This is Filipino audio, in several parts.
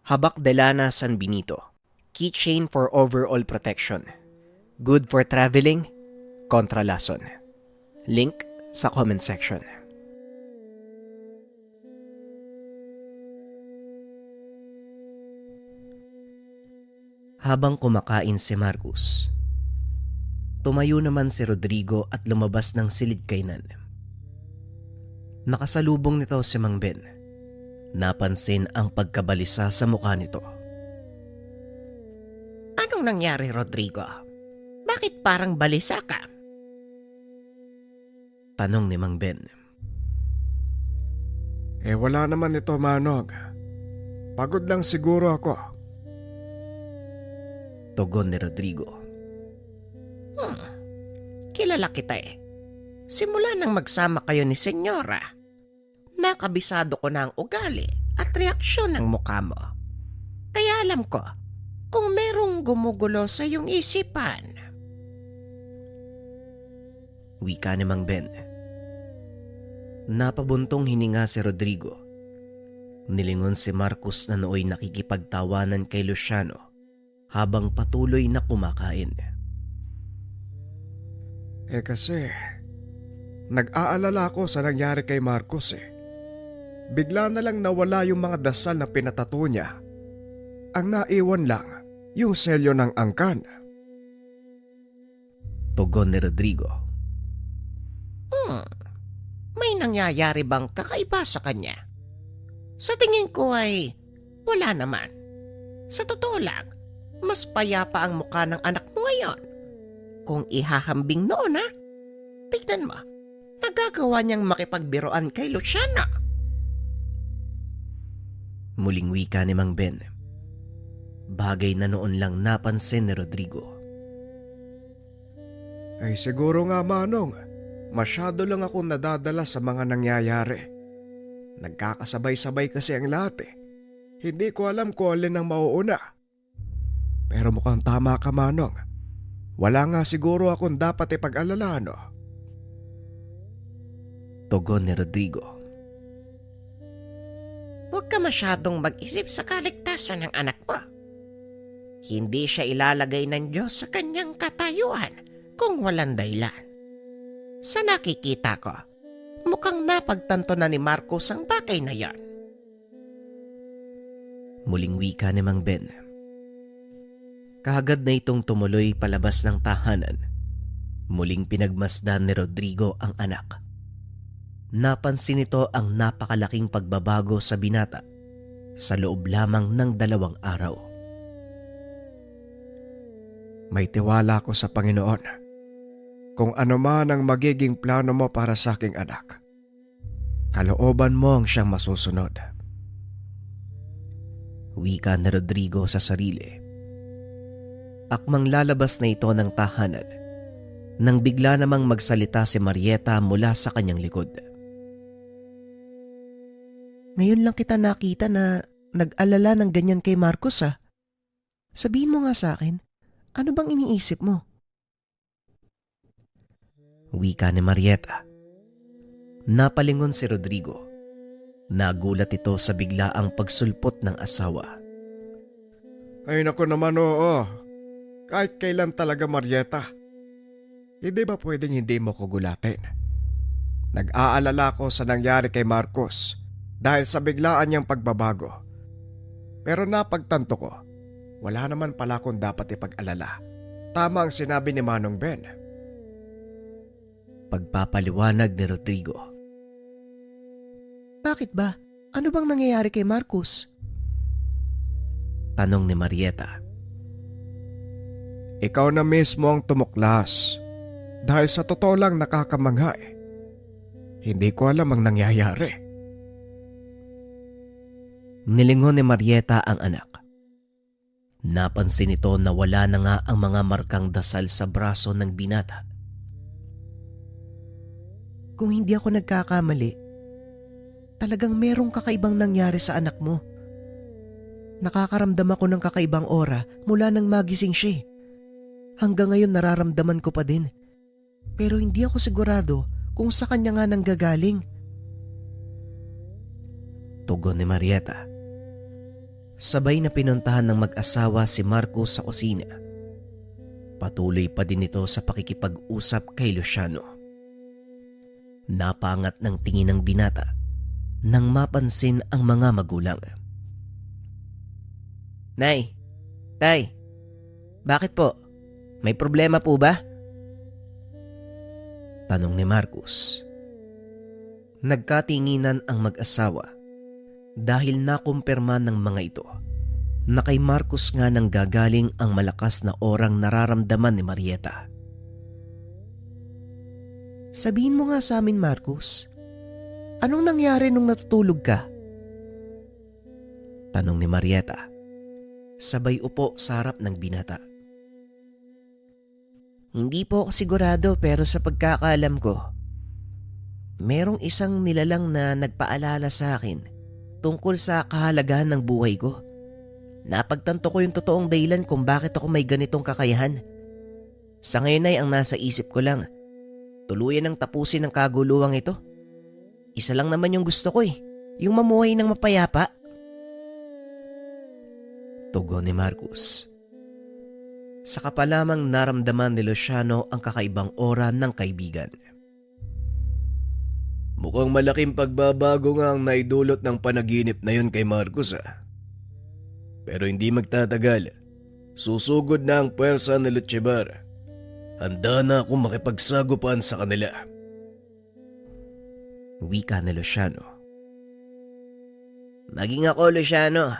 Habak de Lana San Benito. Keychain for overall protection. Good for traveling, kontra lason. Link sa comment section. Habang kumakain si Marcus, tumayo naman si Rodrigo at lumabas ng silid kainan. Nakasalubong nito si Mang Ben. Napansin ang pagkabalisa sa mukha nito. Anong nangyari, Rodrigo? Bakit parang balisa ka? Tanong ni Mang Ben. Wala naman ito, Manong. Pagod lang siguro ako. Tugon ni Rodrigo. Kilala kita eh. Simula nang magsama kayo ni Senyora, nakabisado ko na ang ugali at reaksyon ng mukha mo. Kaya alam ko kung merong gumugulo sa iyong isipan. Wika ni Mang Ben. Napabuntong hininga si Rodrigo. Nilingon si Marcus na nooy nakikipagtawanan kay Luciano habang patuloy na kumakain. Kasi, nag-aalala ako sa nangyari kay Marcos eh. Bigla na lang nawala yung mga dasal na pinatato niya. Ang naiwan lang, yung selyo ng angkan. Tugon ni Rodrigo. May nangyayari bang kakaiba sa kanya? Sa tingin ko ay wala naman. Sa totoo lang, mas payapa ang mukha ng anak mo ngayon. Kung ihahambing noon tignan mo, nagagawa niyang makipagbiroan kay Luciana. Muling wika ni Mang Ben. Bagay na noon lang napansin ni Rodrigo. Siguro nga, Manong. Masyado lang akong nadadala sa mga nangyayari. Nagkakasabay-sabay kasi ang lahat eh. Hindi ko alam kung alin ang mauuna. Pero mukhang tama ka, Manong. Wala nga siguro akong dapat ipag-alala, no? Tugon ni Rodrigo. Huwag ka masyadong mag-isip sa kaligtasan ng anak mo. Hindi siya ilalagay ng Diyos sa kanyang katayuan kung walang dahilan. Sa nakikita ko, mukhang napagtanto na ni Marcos ang bagay na yan. Muling wika ni Mang Ben. Kaagad na itong tumuloy palabas ng tahanan. Muling pinagmasdan ni Rodrigo ang anak. Napansin nito ang napakalaking pagbabago sa binata sa loob lamang ng 2 araw. May tiwala ko sa Panginoon. Kung ano man ang magiging plano mo para sa aking anak, kalooban mo ang siyang masusunod. Wika ni Rodrigo sa sarili. Akmang lalabas na ito ng tahanan nang bigla namang magsalita si Marieta mula sa kanyang likod. Ngayon lang kita nakita na nag-alala ng ganyan kay Marcos Sabihin mo nga sa akin, ano bang iniisip mo? Wika ni Marieta. Napalingon si Rodrigo. Nagulat ito sa biglaang pagsulpot ng asawa. Ay naku naman, oo. Kahit kailan talaga, Marieta. Hindi ba pwedeng hindi mo ko gulatin? Nag-aalala ko sa nangyari kay Marcos dahil sa biglaan niyang pagbabago. Pero napagtanto ko, wala naman pala akong dapat ipag-alala. Tama ang sinabi ni Manong Ben. Pagpapaliwanag ni Rodrigo. Bakit ba? Ano bang nangyayari kay Marcos? Tanong ni Marieta. Ikaw na mismo ang tumuklas. Dahil sa totoo lang nakakamangha eh. Hindi ko alam ang nangyayari. Nilingon ni Marieta ang anak. Napansin nito na wala na nga ang mga markang dasal sa braso ng binata. Kung hindi ako nagkakamali, talagang merong kakaibang nangyari sa anak mo. Nakakaramdam ako ng kakaibang aura mula nang magising siya. Hanggang ngayon nararamdaman ko pa din. Pero hindi ako sigurado kung sa kanya nga nanggagaling. Tugon ni Marieta. Sabay na pinuntahan ng mag-asawa si Marcos sa kusina. Patuloy pa din ito sa pakikipag-usap kay Luciano. Napaangat ng tingin ng binata nang mapansin ang mga magulang. Nay, Tay, bakit po? May problema po ba? Tanong ni Marcos. Nagkatinginan ang mag-asawa dahil nakumpirma ng mga ito na kay Marcos nga nang gagaling ang malakas na orang nararamdaman ni Marieta. Sabihin mo nga sa amin, Marcos. Anong nangyari nung natutulog ka? Tanong ni Marieta. Sabay upo sa harap ng binata. Hindi po ako sigurado pero sa pagkakaalam ko, merong isang nilalang na nagpaalala sa akin tungkol sa kahalagahan ng buhay ko. Napagtanto ko yung totoong dahilan kung bakit ako may ganitong kakayahan. Sa ngayon ay ang nasa isip ko lang, tuluyan ang tapusin ang kaguluwang ito. Isa lang naman yung gusto ko yung mamuhay ng mapayapa. Tugon ni Marcos. Saka pa lamang naramdaman ni Luciano ang kakaibang aura ng kaibigan. Mukhang malaking pagbabago nga ang naidulot ng panaginip na yun kay Marcos Pero hindi magtatagal. Susugod na ang pwersa ni Lutchebar. Handa na akong makipagsagupan sa kanila. Wika ni Luciano. Maging ako, Luciano.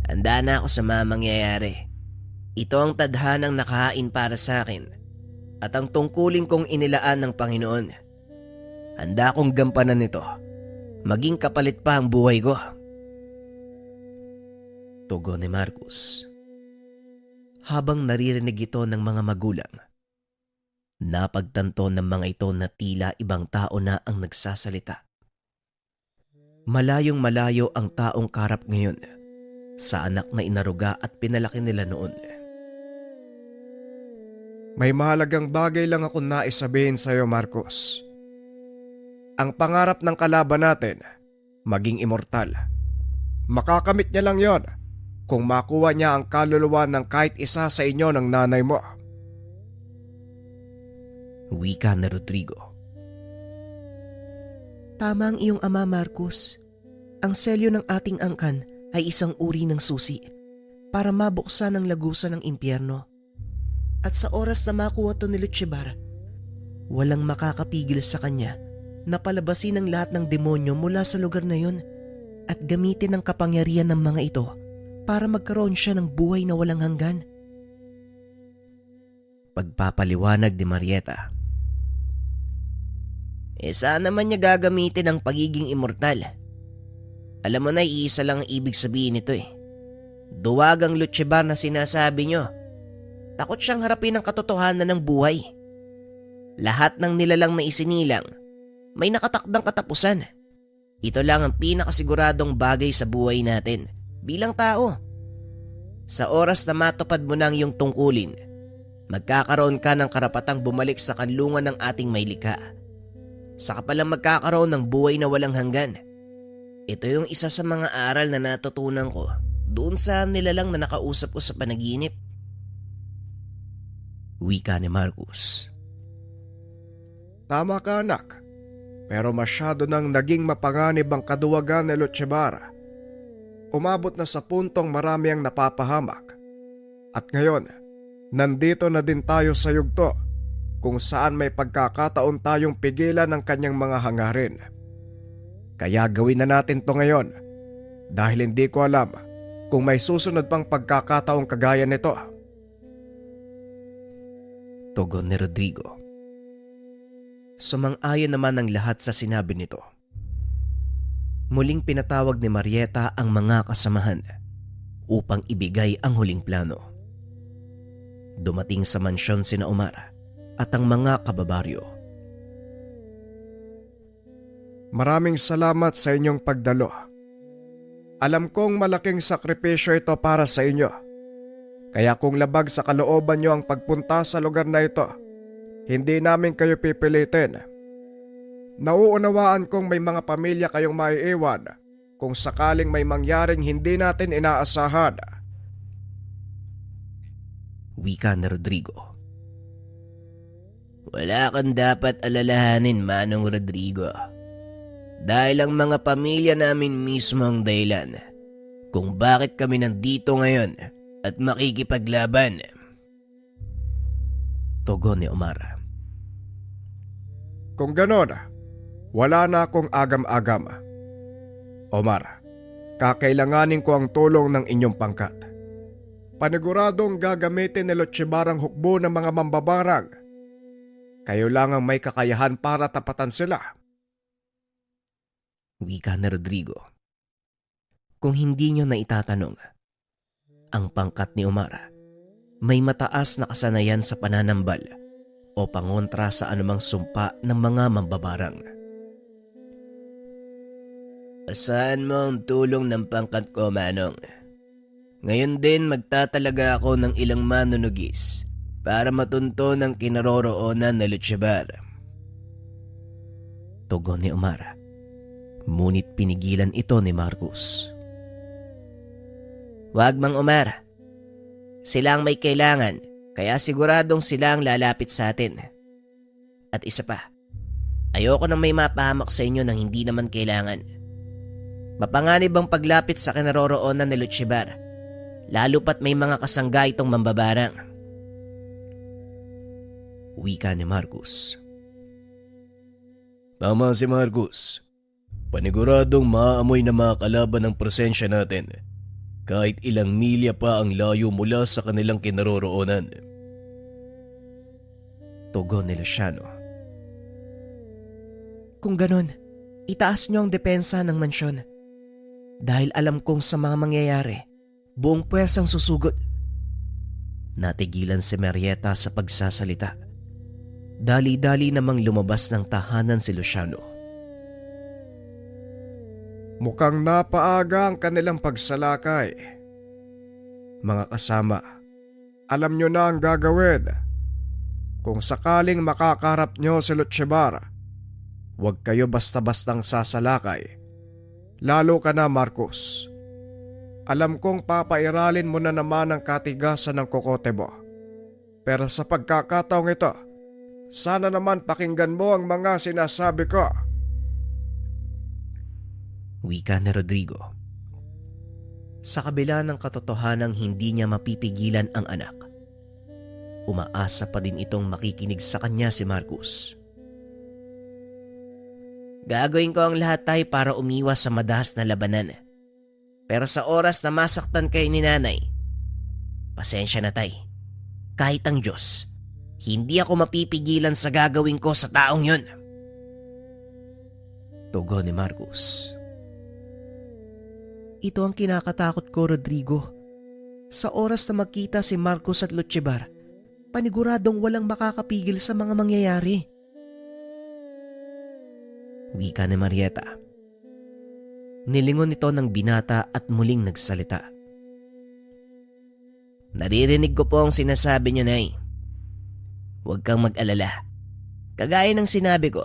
Handa na ako sa mga mangyayari. Ito ang tadhanang nakahain para sa akin at ang tungkulin kong inilaan ng Panginoon. Handa akong gampanan ito. Maging kapalit pa ang buhay ko. Tugon ni Marcos. Habang naririnig ito ng mga magulang, napagtanto ng mga ito na tila ibang tao na ang nagsasalita. Malayong malayo ang taong karap ngayon sa anak na inaruga at pinalaki nila noon. May mahalagang bagay lang ako nais sabihin sa iyo, Marcos. Ang pangarap ng kalaban natin, maging immortal. Makakamit niya lang yon kung makuha niya ang kaluluwa ng kahit isa sa inyo ng nanay mo. Wika na Rodrigo. Tama ang iyong ama, Marcos. Ang selyo ng ating angkan ay isang uri ng susi para mabuksan ang lagusan ng impyerno. At sa oras na makuha to ni Lutchebar, walang makakapigil sa kanya na palabasin ang lahat ng demonyo mula sa lugar na yun at gamitin ang kapangyarihan ng mga ito para magkaroon siya ng buhay na walang hanggan. Pagpapaliwanag ni Marieta. Saan naman niya gagamitin ang pagiging immortal? Alam mo na, iisa lang ang ibig sabihin nito Duwagang Lutchebar na sinasabi nyo. Takot siyang harapin ang katotohanan ng buhay. Lahat ng nilalang na isinilang, may nakatakdang katapusan. Ito lang ang pinakasiguradong bagay sa buhay natin bilang tao. Sa oras na matupad mo ng iyong tungkulin, magkakaroon ka ng karapatang bumalik sa kanlungan ng ating may likha. Saka palang magkakaroon ng buhay na walang hanggan. Ito yung isa sa mga aral na natutunan ko doon sa nilalang na nakausap ko sa panaginip. Wika ni Marcos. Tama ka, anak. Pero masyado nang naging mapanganib ang kaduwagan ni Lutchebar. Umabot na sa puntong marami ang napapahamak. At ngayon, nandito na din tayo sa yugto kung saan may pagkakataon tayong pigilan ng kanyang mga hangarin. Kaya gawin na natin to ngayon dahil hindi ko alam kung may susunod pang pagkakataong kagaya nito. Tugon ni Rodrigo. Sumang-ayon naman ang lahat sa sinabi nito. Muling pinatawag ni Marieta ang mga kasamahan upang ibigay ang huling plano. Dumating sa mansyon sina Omar at ang mga kababaryo. Maraming salamat sa inyong pagdalo. Alam kong malaking sakripisyo ito para sa inyo. Kaya kung labag sa kalooban nyo ang pagpunta sa lugar na ito, hindi namin kayo pipilitin. Nauunawaan kong may mga pamilya kayong maiiwan kung sakaling may mangyaring hindi natin inaasahan. Wika ni Rodrigo. Wala kang dapat alalahanin, Manong Rodrigo. Dahil ang mga pamilya namin mismo ang dahilan kung bakit kami nandito ngayon at makikipaglaban. Tugon ni Omar. Kung ganon, wala na akong agam-agam. Omar, kakailanganin ko ang tulong ng inyong pangkat. Paniguradong gagamitin ni Lutchibar ang hukbo ng mga mambabarang. Kayo lang ang may kakayahan para tapatan sila. Wika ni Rodrigo. Kung hindi nyo na itatanong, ang pangkat ni Omar may mataas na kasanayan sa pananambal o pangontra sa anumang sumpa ng mga mambabarang. Asahan mo ang tulong ng pangkat ko, Manong. Ngayon din magtatalaga ako ng ilang manunugis para matunto ng kinaroroonan na Lutchibar. Tugon ni Omar. Ngunit pinigilan ito ni Marcos. Wag, Mang Omar. Sila ang may kailangan, kaya siguradong sila ang lalapit sa atin. At isa pa, ayoko nang may mapahamak sa inyo nang hindi naman kailangan. Mapanganib ang paglapit sa kinaroroonan ni Lutchibar, lalo pat may mga kasangga itong mambabarang. Wika ni Marcos. Tama si Marcos. Paniguradong maaamoy na mga kalaban ng presensya natin kahit ilang milya pa ang layo mula sa kanilang kinaroroonan. Tugon ni Luciano. Kung ganon, itaas nyo ang depensa ng mansyon. Dahil alam kong sa mga mangyayari, buong pwersang susugod. Natigilan si Marieta sa pagsasalita. Dali-dali namang lumabas ng tahanan si Luciano. Mukhang napaaga ang kanilang pagsalakay. Mga kasama, alam nyo na ang gagawin. Kung sakaling makakarap nyo si Lutchibar, huwag kayo basta-bastang sasalakay. Lalo ka na, Marcos. Alam kong papairalin mo na naman ang katigasan ng kokote mo. Pero sa pagkakataong ito, sana naman pakinggan mo ang mga sinasabi ko. Wika ni Rodrigo. Sa kabila ng katotohanang hindi niya mapipigilan ang anak, umaasa pa din itong makikinig sa kanya si Marcos. Gagawin ko ang lahat, tay, para umiwas sa madahas na labanan. Pero sa oras na masaktan kayo ni nanay, pasensya na, tay. Kahit ang Diyos, hindi ako mapipigilan sa gagawin ko sa taong yun. Tugon ni Marcos. Ito ang kinakatakot ko, Rodrigo. Sa oras na magkita si Marcos at Lutchibar, paniguradong walang makakapigil sa mga mangyayari. Wika ni Marieta. Nilingon ito ng binata at muling nagsalita. Naririnig ko po ang sinasabi niyo, Nay. Huwag kang mag-alala. Kagaya ng sinabi ko,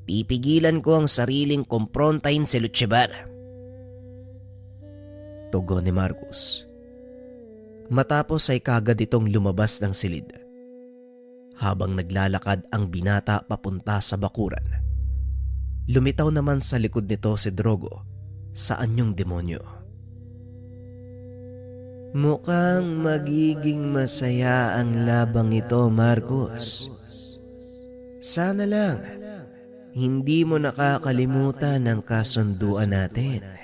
pipigilan ko ang sariling komprontahin si Lutchibar. Tugon ni Marcos. Matapos ay kagad itong lumabas ng silid. Habang naglalakad ang binata papunta sa bakuran, lumitaw naman sa likod nito si Drogo sa anyong demonyo. Mukhang magiging masaya ang labang ito, Marcos. Sana lang hindi mo nakakalimutan ang kasunduan natin.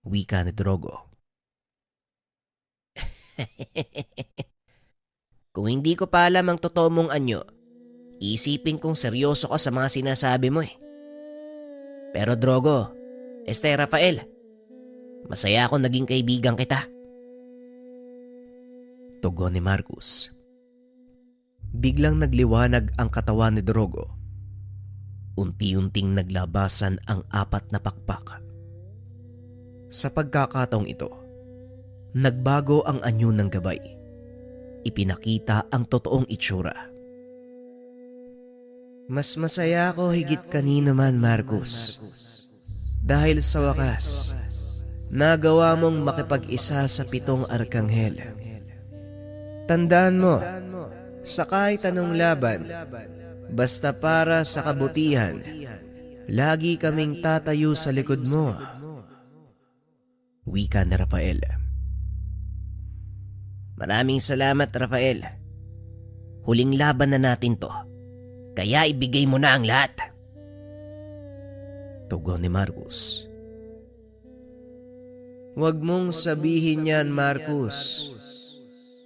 Wika ni Drogo. Kung hindi ko pa alam ang totoo mong anyo, isipin kong seryoso ka sa mga sinasabi mo eh. Pero Drogo, Rafael, masaya akong naging kaibigan kita. Tugon ni Marcos. Biglang nagliwanag ang katawan ni Drogo. Unti-unting naglabasan ang 4 na pakpak. Sa pagkakataong ito, nagbago ang anyo ng gabay. Ipinakita ang totoong itsura. Mas masaya ako higit kanino man, Marcos. Dahil sa wakas, nagawa mong makipag-isa sa 7 arkanghel. Tandaan mo, sa kahit anong laban, basta para sa kabutihan, lagi kaming tatayo sa likod mo. Wika ni Rafael. Maraming salamat, Rafael. Huling laban na natin to. Kaya ibigay mo na ang lahat. Tugon ni Marcus. Huwag mong sabihin yan, Marcus.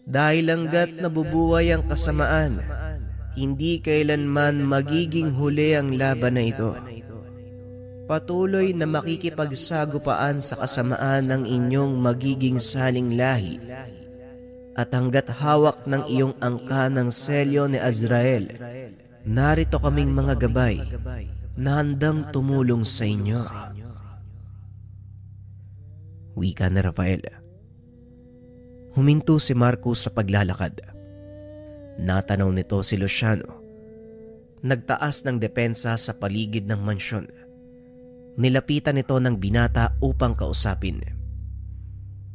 Dahil hanggat nabubuhay ang kasamaan, hindi kailanman magiging huli ang laban na ito. Patuloy na makikipagsagupaan sa kasamaan ng inyong magiging saling lahi. At hanggat hawak ng iyong angka ng selyo ni Azrael, narito kaming mga gabay na handang tumulong sa inyo. Wika ni Rafael. Huminto si Marcus sa paglalakad. Natanaw nito si Luciano. Nagtaas ng depensa sa paligid ng mansyon. Nilapitan nito ng binata upang kausapin.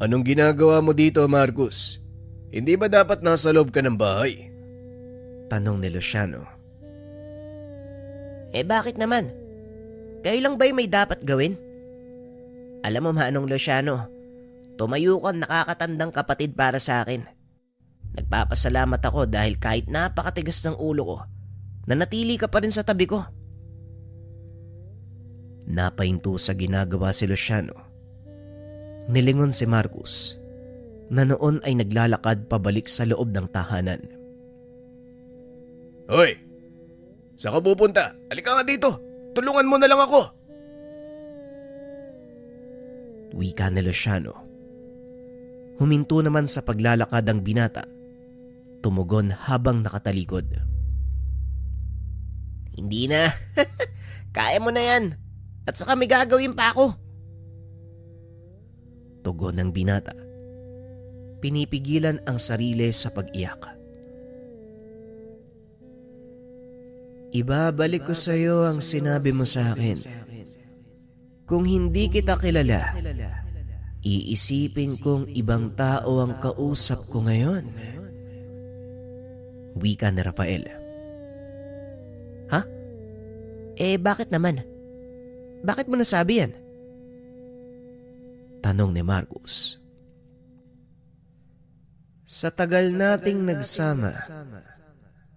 Anong ginagawa mo dito, Marcus? Hindi ba dapat nasa loob ka ng bahay? Tanong ni Luciano. Bakit naman? Kayo lang ba'y may dapat gawin? Alam mo Manong Luciano, tumayo kang nakakatandang kapatid para sa akin. Nagpapasalamat ako dahil kahit napakatigas ng ulo ko, nanatili ka pa rin sa tabi ko. Napahinto sa ginagawa si Luciano. Nilingon si Marcus na noon ay naglalakad pabalik sa loob ng tahanan. Hoy! Saan ka pupunta? Halika nga dito! Tulungan mo na lang ako! Wika ni Luciano. Huminto naman sa paglalakad ang binata. Tumugon habang nakatalikod. Hindi na. Kaya mo na yan. At saka may gagawin pa ako. Tugon ng binata. Pinipigilan ang sarili sa pag-iyak. Ibabalik ko sa iyo ang sinabi mo sa akin. Kung hindi kita kilala, iisipin kong ibang tao ang kausap ko ngayon. Wika ni Rafael. Ha? Bakit naman? Bakit mo nasabi yan? Tanong ni Marcus. Sa tagal nating nagsama,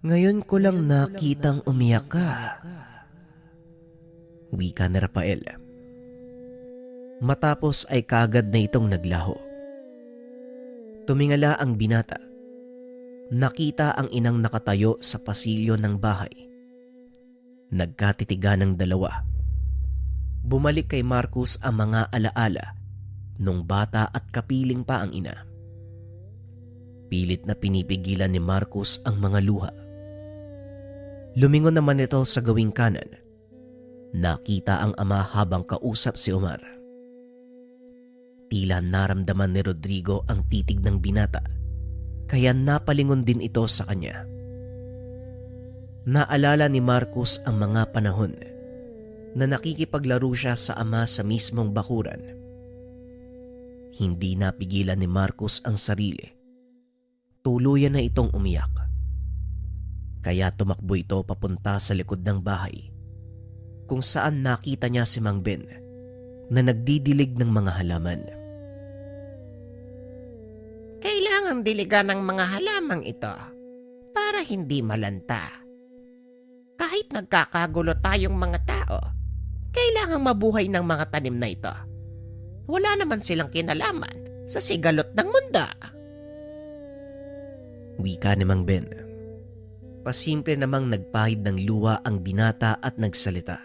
ngayon ko lang nakitang umiyak ka. Wika ni Rafael. Matapos ay kagad na itong naglaho. Tumingala ang binata. Nakita ang inang nakatayo sa pasilyo ng bahay. Nagkatitigan ng dalawa. Bumalik kay Marcus ang mga alaala nung bata at kapiling pa ang ina. Pilit na pinipigilan ni Marcus ang mga luha. Lumingon naman ito sa gawing kanan. Nakita ang ama habang kausap si Omar. Tila naramdaman ni Rodrigo ang titig ng binata, kaya napalingon din ito sa kanya. Naalala ni Marcus ang mga panahon na nakikipaglaro siya sa ama sa mismong bakuran. Hindi napigilan ni Marcus ang sarili. Tuluyan na itong umiyak. Kaya tumakbo ito papunta sa likod ng bahay, kung saan nakita niya si Mang Ben na nagdidilig ng mga halaman. Kailangang diligan ng mga halamang ito para hindi malanta. Kahit nagkakagulo tayong mga tao, kailangang mabuhay ng mga tanim na ito. Wala naman silang kinalaman sa sigalot ng mundo. Wika ni Mang Ben. Pasimple namang nagpahid ng luha ang binata at nagsalita.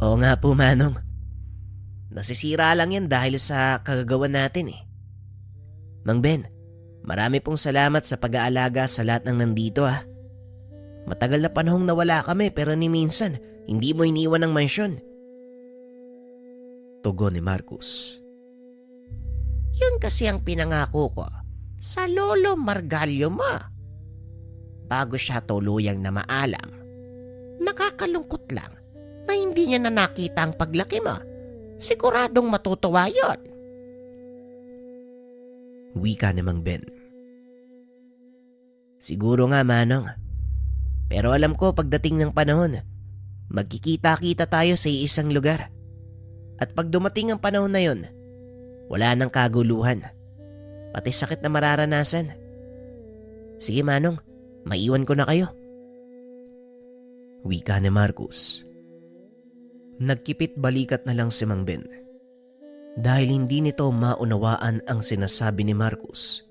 Oo nga po, Manong. Nasisira lang yan dahil sa kagagawan natin eh. Mang Ben, marami pong salamat sa pag-aalaga sa lahat ng nandito ah. Matagal na panahong nawala kami pero ni minsan hindi mo iniwan ang mansyon. Tugon ni Marcus. Yun kasi ang pinangako ko sa lolo Margalyo mo. Bago siya tuluyang na maalam, nakakalungkot lang na hindi niya na nakita ang paglaki mo. Siguradong matutuwa yon. Wika ni Mang Ben. Siguro nga, Manong. Pero alam ko pagdating ng panahon, magkikita-kita tayo sa isang lugar. At pag dumating ang panahon na yon, wala nang kaguluhan. Pati sakit na mararanasan. Sige, Manong, maiwan ko na kayo. Wika ni Marcos. Nagkipit balikat na lang si Mang Ben. Dahil hindi nito maunawaan ang sinasabi ni Marcos.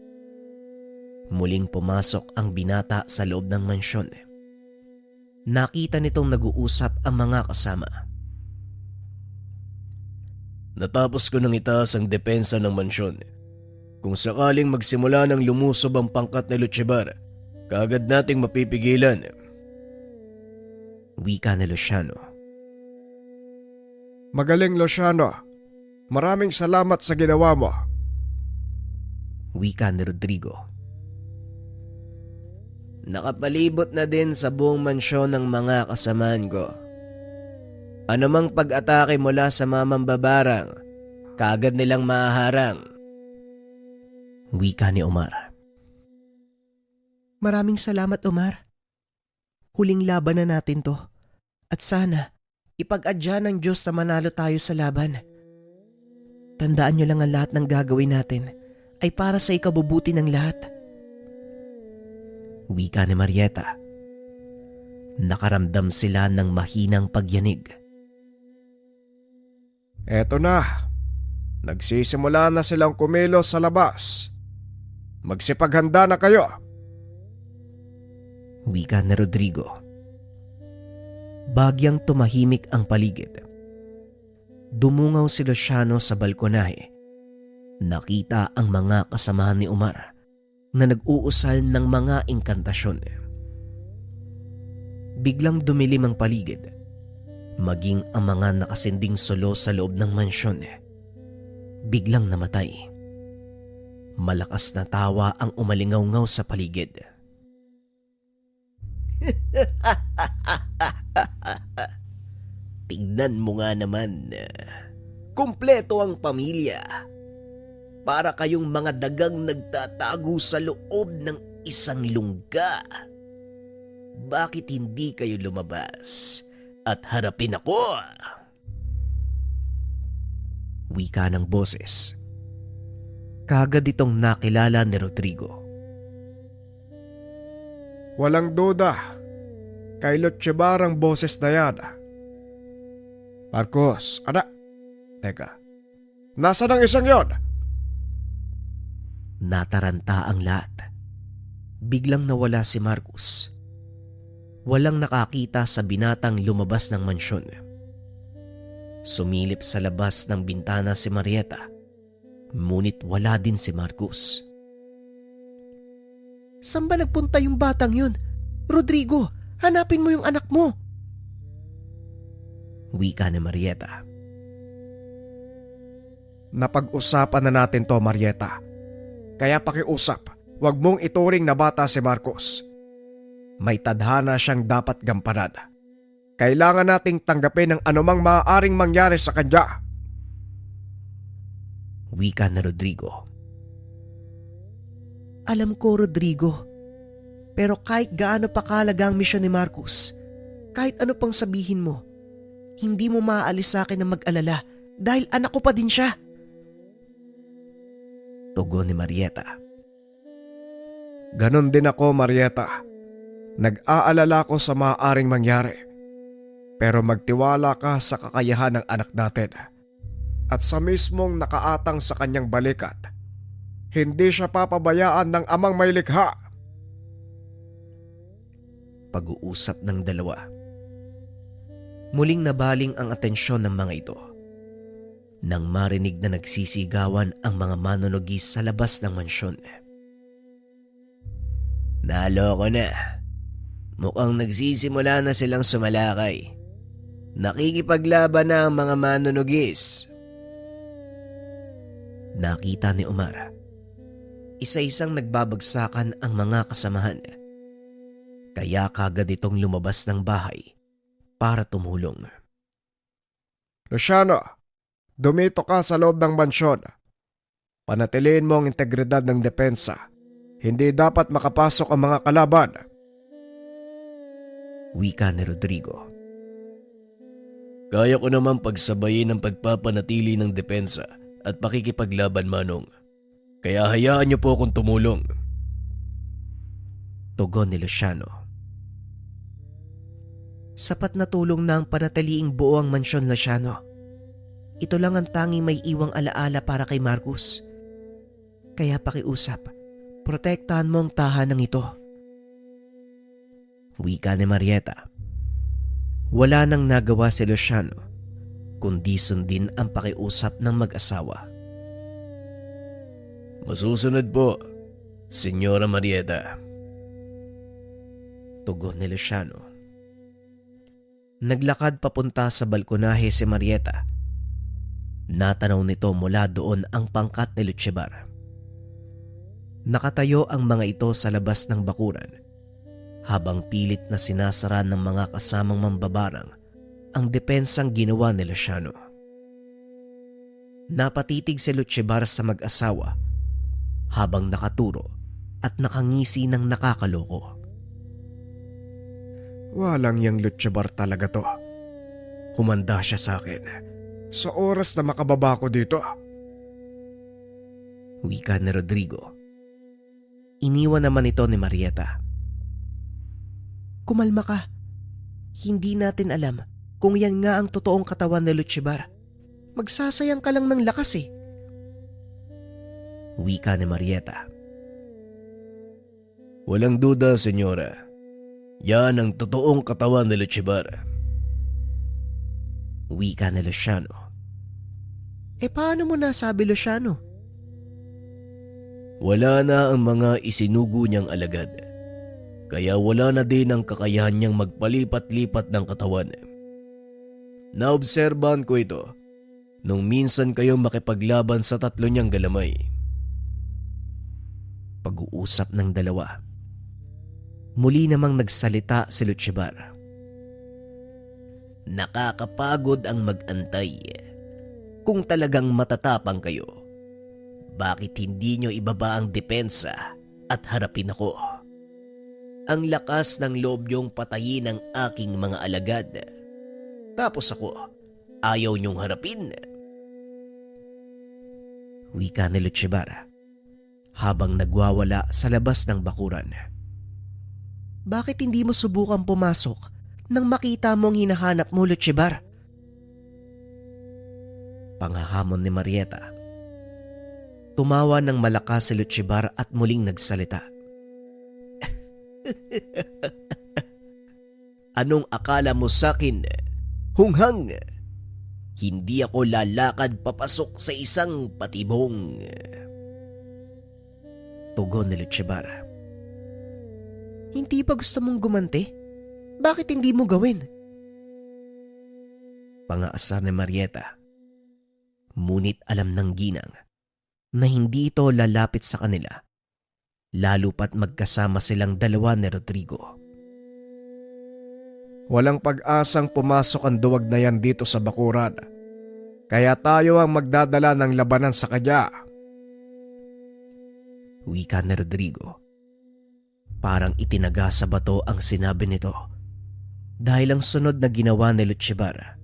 Muling pumasok ang binata sa loob ng mansyon. Nakita nitong nag-uusap ang mga kasama. Natapos ko nang itaas ang depensa ng mansyon. Kung sakaling magsimula ng lumusob ang pangkat ni Luchibar, kaagad nating mapipigilan. Wika ni Luciano. Magaling, Luciano. Maraming salamat sa ginawa mo. Wika ni Rodrigo. Nakapalibot na din sa buong mansyon ng mga kasamaan ko. Anumang pag-atake mula sa mamambabarang, kaagad nilang mahaharang. Wika ni Omar. Maraming salamat, Omar. Huling laban na natin to. At sana, ipag-adya ng Diyos na manalo tayo sa laban. Tandaan nyo lang ang lahat ng gagawin natin ay para sa ikabubuti ng lahat. Wika ni Marieta. Nakaramdam sila ng mahinang pagyanig. Eto na. Nagsisimula na silang kumilos sa labas. Magsipaghanda na kayo. Wika ni Rodrigo. Bagyang tumahimik ang paligid. Dumungaw si Luciano sa balkonahe. Nakita ang mga kasamahan ni Omar na nag-uusal ng mga inkantasyon. Biglang dumilim ang paligid, maging ang mga nakasinding solo sa loob ng mansyon. Biglang namatay. Malakas na tawa ang umalingaw-ngaw sa paligid. Tignan mo nga naman. Kumpleto ang pamilya. Para kayong mga dagang nagtatago sa loob ng isang lungga. Bakit hindi kayo lumabas at harapin ako? Wika ng boses. Kagad itong nakilala ni Rodrigo. Walang duda. Kay Luchibar ang boses na yan. Marcos, anak. Teka, nasaan ang isang yon? Nataranta ang lahat. Biglang nawala si Marcos. Walang nakakita sa binatang lumabas ng mansyon. Sumilip sa labas ng bintana si Marieta, ngunit wala din si Marcos. Saan ba nagpunta yung batang yun? Rodrigo, hanapin mo yung anak mo. Wika ni Marieta. Napag-usapan na natin to, Marieta. Kaya pakiusap, wag mong ituring na bata si Marcos. May tadhana siyang dapat gampanan. Kailangan nating tanggapin ang anumang maaaring mangyari sa kanya. Wika ni Rodrigo. Alam ko, Rodrigo. Pero kahit gaano pa kahalaga ang misyon ni Marcos, kahit ano pang sabihin mo, hindi mo maaalis sa akin na mag-alala dahil anak ko pa din siya. Tugon ni Marieta. Ganon din ako, Marieta. Nag-aalala ko sa maaaring mangyari. Pero magtiwala ka sa kakayahan ng anak natin. At sa mismong nakaatang sa kanyang balikat, hindi siya papabayaan ng amang may likha. Pag-uusap ng dalawa. Muling nabaling ang atensyon ng mga ito nang marinig na nagsisigawan ang mga manunugis sa labas ng mansyon. Naloko na. Mukhang nagsisimula na silang sumalakay. Nakikipaglaban na ang mga manunugis. Nakita ni Omar. Isa-isang nagbabagsakan ang mga kasamahan. Kaya kagad itong lumabas ng bahay para tumulong. Luciano, dumito ka sa loob ng mansyon. Panatiliin mo ang integridad ng depensa. Hindi dapat makapasok ang mga kalaban. Wika ni Rodrigo. Kaya ko naman pagsabayin ang pagpapanatili ng depensa at pakikipaglaban, Manong. Kaya hayaan niyo po akong tumulong. Tugon ni Luciano. Sapat na tulong na ang panatiliing buo ang mansyon, Luciano. Ito lang ang tanging may iwang alaala para kay Marcus. Kaya pakiusap, protektahan mo ang tahanang ito. Wika ni Marieta. Wala nang nagawa si Luciano kundi sundin ang pakiusap ng mag-asawa. Masusunod po, Senyora Marieta. Tugon ni Luciano. Naglakad papunta sa balkonahe si Marieta. Natanaw nito mula doon ang pangkat ni Lutsebar. Nakatayo ang mga ito sa labas ng bakuran habang pilit na sinasara ng mga kasamang mambabarang ang depensang ginawa ni Luciano. Napatitig si Lutsebar sa mag-asawa habang nakaturo at nakangisi ng nakakaloko. Walang yang Lutsebar talaga to. Humanda siya sa akin. Sa oras na makababa ko dito. Wika ni Rodrigo. Iniwan naman ito ni Marieta. Kumalma ka. Hindi natin alam kung yan nga ang totoong katawan ni Lutsebar. Magsasayang ka lang ng lakas eh. Wika ni Marieta. Walang duda, senyora. Yan ang totoong katawan ni Lutsebar. Wika ni Luciano. Paano mo nasabi, Luciano? Wala na ang mga isinugo niyang alagad. Kaya wala na din ang kakayahan niyang magpalipat-lipat ng katawan. Naobserbahan ko ito nung minsan kayong makipaglaban sa tatlo niyang galamay. Pag-uusap ng dalawa. Muli namang nagsalita si Lutsebar. Nakakapagod ang mag-antay. Kung talagang matatapang kayo, bakit hindi nyo ibaba ang depensa at harapin ako? Ang lakas ng loob nyong patayin ang aking mga alagad. Tapos ako, ayaw nyong harapin. Wika ni Lutsebar habang nagwawala sa labas ng bakuran. Bakit hindi mo subukan pumasok nang makita mong hinahanap mo, Lutsebar? Panghahamon ni Marieta. Tumawa ng malakas si Lutsebar at muling nagsalita. Anong akala mo sakin, hunghang? Hindi ako lalakad papasok sa isang patibong. Tugon ni Lutsebar. Hindi ba gusto mong gumanti? Bakit hindi mo gawin? Pangaasar ni Marieta. Ngunit alam ng ginang na hindi ito lalapit sa kanila, lalo pat magkasama silang dalawa ni Rodrigo. Walang pag-asang pumasok ang duwag na yan dito sa bakuran. Kaya tayo ang magdadala ng labanan sa kanya. Wika ni Rodrigo. Parang itinaga sa bato ang sinabi nito dahil ang sunod na ginawa ni Lutsebar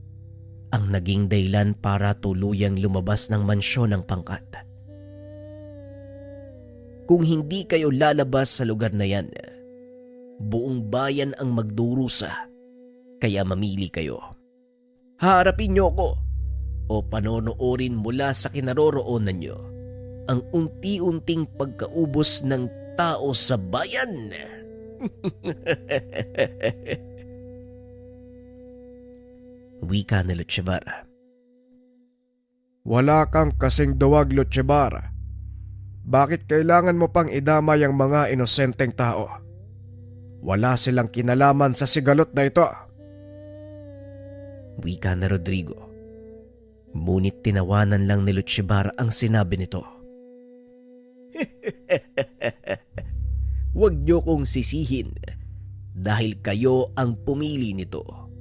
ang naging dahilan para tuluyang lumabas ng mansyon ng pangkat. Kung hindi kayo lalabas sa lugar na yan, buong bayan ang magdurusa, kaya mamili kayo. Harapin niyo ko o panonoorin mula sa kinaroroonan niyo ang unti-unting pagkaubos ng tao sa bayan. Wika ni Lutsebar. Wala kang kasing duwag, Lutsebar. Bakit kailangan mo pang idamay ang mga inosenteng tao? Wala silang kinalaman sa sigalot na ito. Wika ni Rodrigo. Ngunit tinawanan lang ni Lutsebar ang sinabi nito. Huwag niyo kong sisihin dahil kayo ang pumili nito.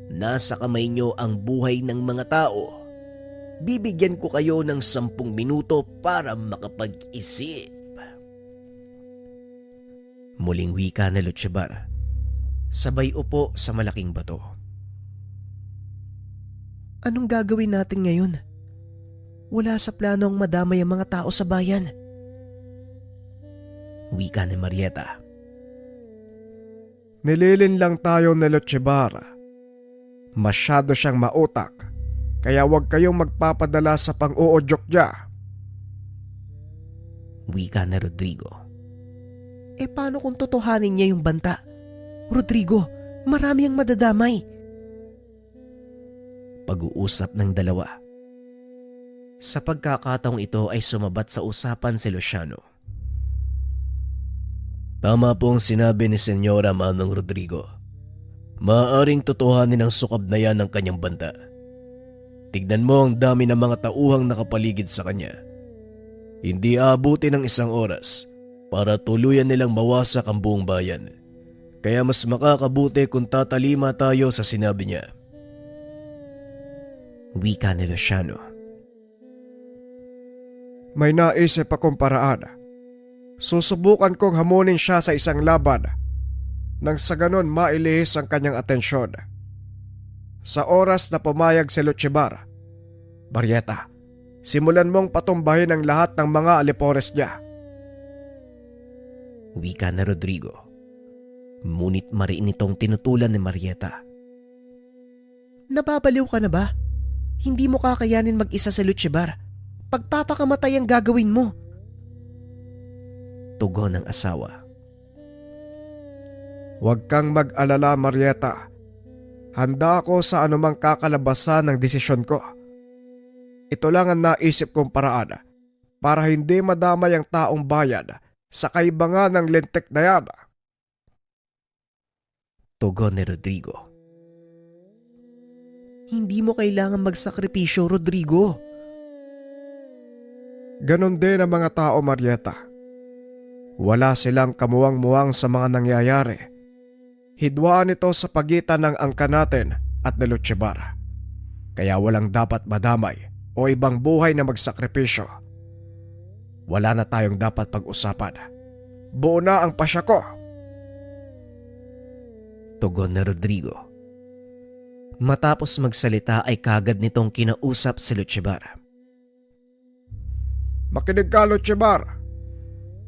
Nasa kamay nyo ang buhay ng mga tao. Bibigyan ko kayo ng 10 minuto para makapag-isip. Muling wika ni Lutsebar, sabay upo sa malaking bato. Anong gagawin natin ngayon? Wala sa plano ang madamay ang mga tao sa bayan. Wika ni Marieta. Nililin lang tayo ni Lutsebar. Masyado siyang mautak, kaya huwag kayong magpapadala sa pang-uudyok niya. Wika ni Rodrigo. Paano kung totohanin niya yung banta? Rodrigo, marami ang madadamay. Pag-uusap ng dalawa. Sa pagkakataong ito ay sumabat sa usapan si Luciano. Tama po ang sinabi ni Senyora Manong Rodrigo. Maaaring totohanin ang sukab na yan ng kanyang banta. Tignan mo ang dami ng mga tauhang nakapaligid sa kanya. Hindi aabuti ng 1 oras para tuluyan nilang mawasak ang buong bayan. Kaya mas makakabuti kung tatalima tayo sa sinabi niya. Wika ni Luciano. May naisip akong paraan. Susubukan kong hamunin siya sa isang laban nang sa ganon mailihis ang kanyang atensyon. Sa oras na pumayag si Lutsebar, Marieta, simulan mong patumbahin ang lahat ng mga alipores niya. Wika na Rodrigo. Ngunit mariin itong tinutulan ni Marieta. Nababaliw ka na ba? Hindi mo kakayanin mag-isa sa Lutsebar. Pagpapakamatay ang gagawin mo. Tugon ng asawa. Huwag kang mag-alala, Marieta. Handa ako sa anumang kakalabasan ng desisyon ko. Ito lang ang naisip kong paraan para hindi madamay ang taong bayan sa kaibangan ng lintik na yan. Tugon ni Rodrigo. Hindi mo kailangan magsakripisyo, Rodrigo. Ganon din ang mga tao, Marieta. Wala silang kamuwang-muwang sa mga nangyayari. Hidwaan ito sa pagitan ng angka natin at ni Lutsebar. Kaya walang dapat madamay o ibang buhay na magsakripisyo. Wala na tayong dapat pag-usapan. Buo na ang pasya ko. Tugon ni Rodrigo. Matapos magsalita ay kagad nitong kinausap si Lutsebar. Makinig ka, Lutsebar.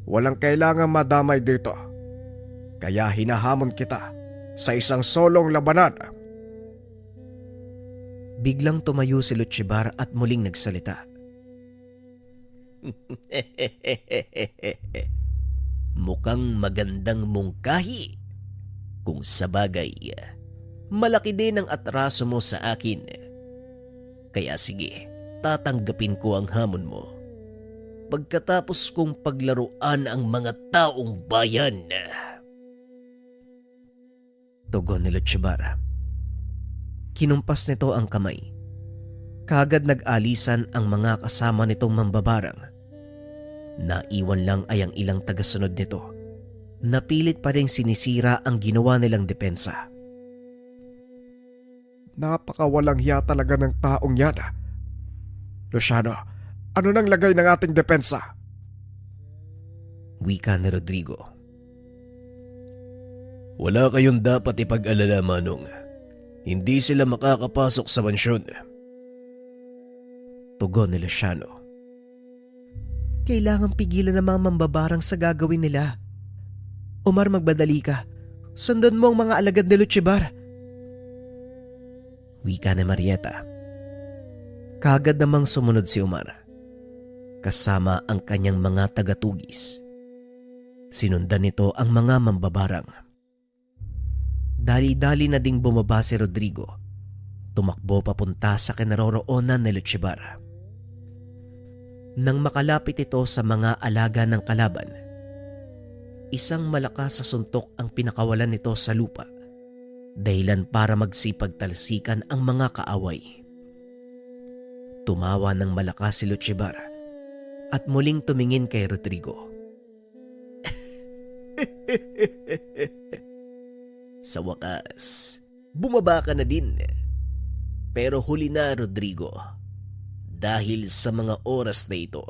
Walang kailangan madamay dito. Kaya hinahamon kita sa isang solong labanan. Biglang tumayo si Lutsebar at muling nagsalita. Mukhang magandang mungkahi. Kung sabagay, malaki din ang atraso mo sa akin. Kaya sige, tatanggapin ko ang hamon mo. Pagkatapos kong paglaruan ang mga taong bayan. Tugon ni Lutsebar. Kinumpas nito ang kamay. Kagad nag-alisan ang mga kasama nitong mambabarang. Naiwan lang ay ang ilang tagasunod nito. Napilit pa rin sinisira ang ginawa nilang depensa. Napakawalang hiya talaga ng taong yan. Luciano, ano nang lagay ng ating depensa? Wika ni Rodrigo. Wala kayong dapat ipag-alala, Manong. Hindi sila makakapasok sa mansyon. Tugon ni Luciano. Kailangang pigilan ng mga mambabarang sa gagawin nila. Omar, magbadali ka. Sundan mo ang mga alagad ni Lutsebar. Wika ni Marieta. Kagad namang sumunod si Omar. Kasama ang kanyang mga tagatugis. Sinundan nito ang mga mambabarang. Dali-dali na ding bumaba si Rodrigo. Tumakbo papunta sa kinaroroonan ni Lutsebar. Nang makalapit ito sa mga alaga ng kalaban, isang malakas sa suntok ang pinakawalan nito sa lupa, dahilan para magsipagtalsikan ang mga kaaway. Tumawa ng malakas si Lutsebar at muling tumingin kay Rodrigo. Sa wakas, Bumaba ka na din. Pero huli na, Rodrigo. Dahil sa mga oras na ito,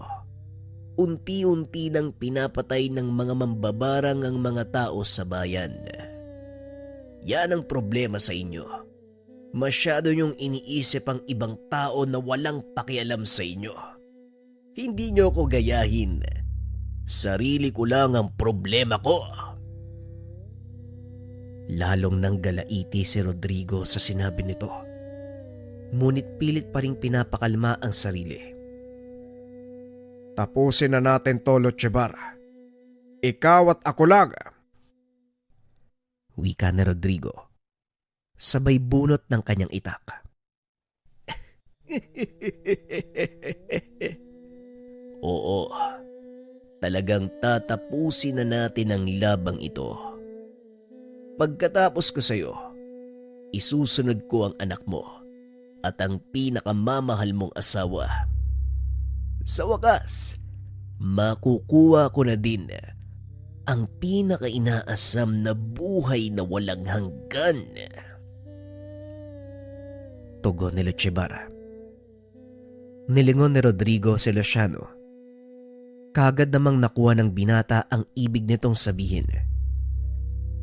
unti-unti nang pinapatay ng mga mambabarang ang mga tao sa bayan. Yan ang problema sa inyo. Masyado niyong iniisip ang ibang tao na walang pakialam sa inyo. Hindi niyo ko gayahin. Sarili ko lang ang problema ko. Lalong nang galaiti si Rodrigo sa sinabi nito. Ngunit pilit pa ring pinapakalma ang sarili. Tapusin na natin to, Lutchebar. Ikaw at ako lang. Wika ni Rodrigo. Sabay bunot ng kanyang itak. Oo, talagang tatapusin na natin ang labang ito. Pagkatapos ko sa'yo, isusunod ko ang anak mo at ang pinakamamahal mong asawa. Sa wakas, makukuha ko na din ang pinaka-inaasam na buhay na walang hanggan. Tugon ni Lutchebar. Nilingon ni Rodrigo si Luciano. Kagad namang nakuha ng binata ang ibig nitong sabihin.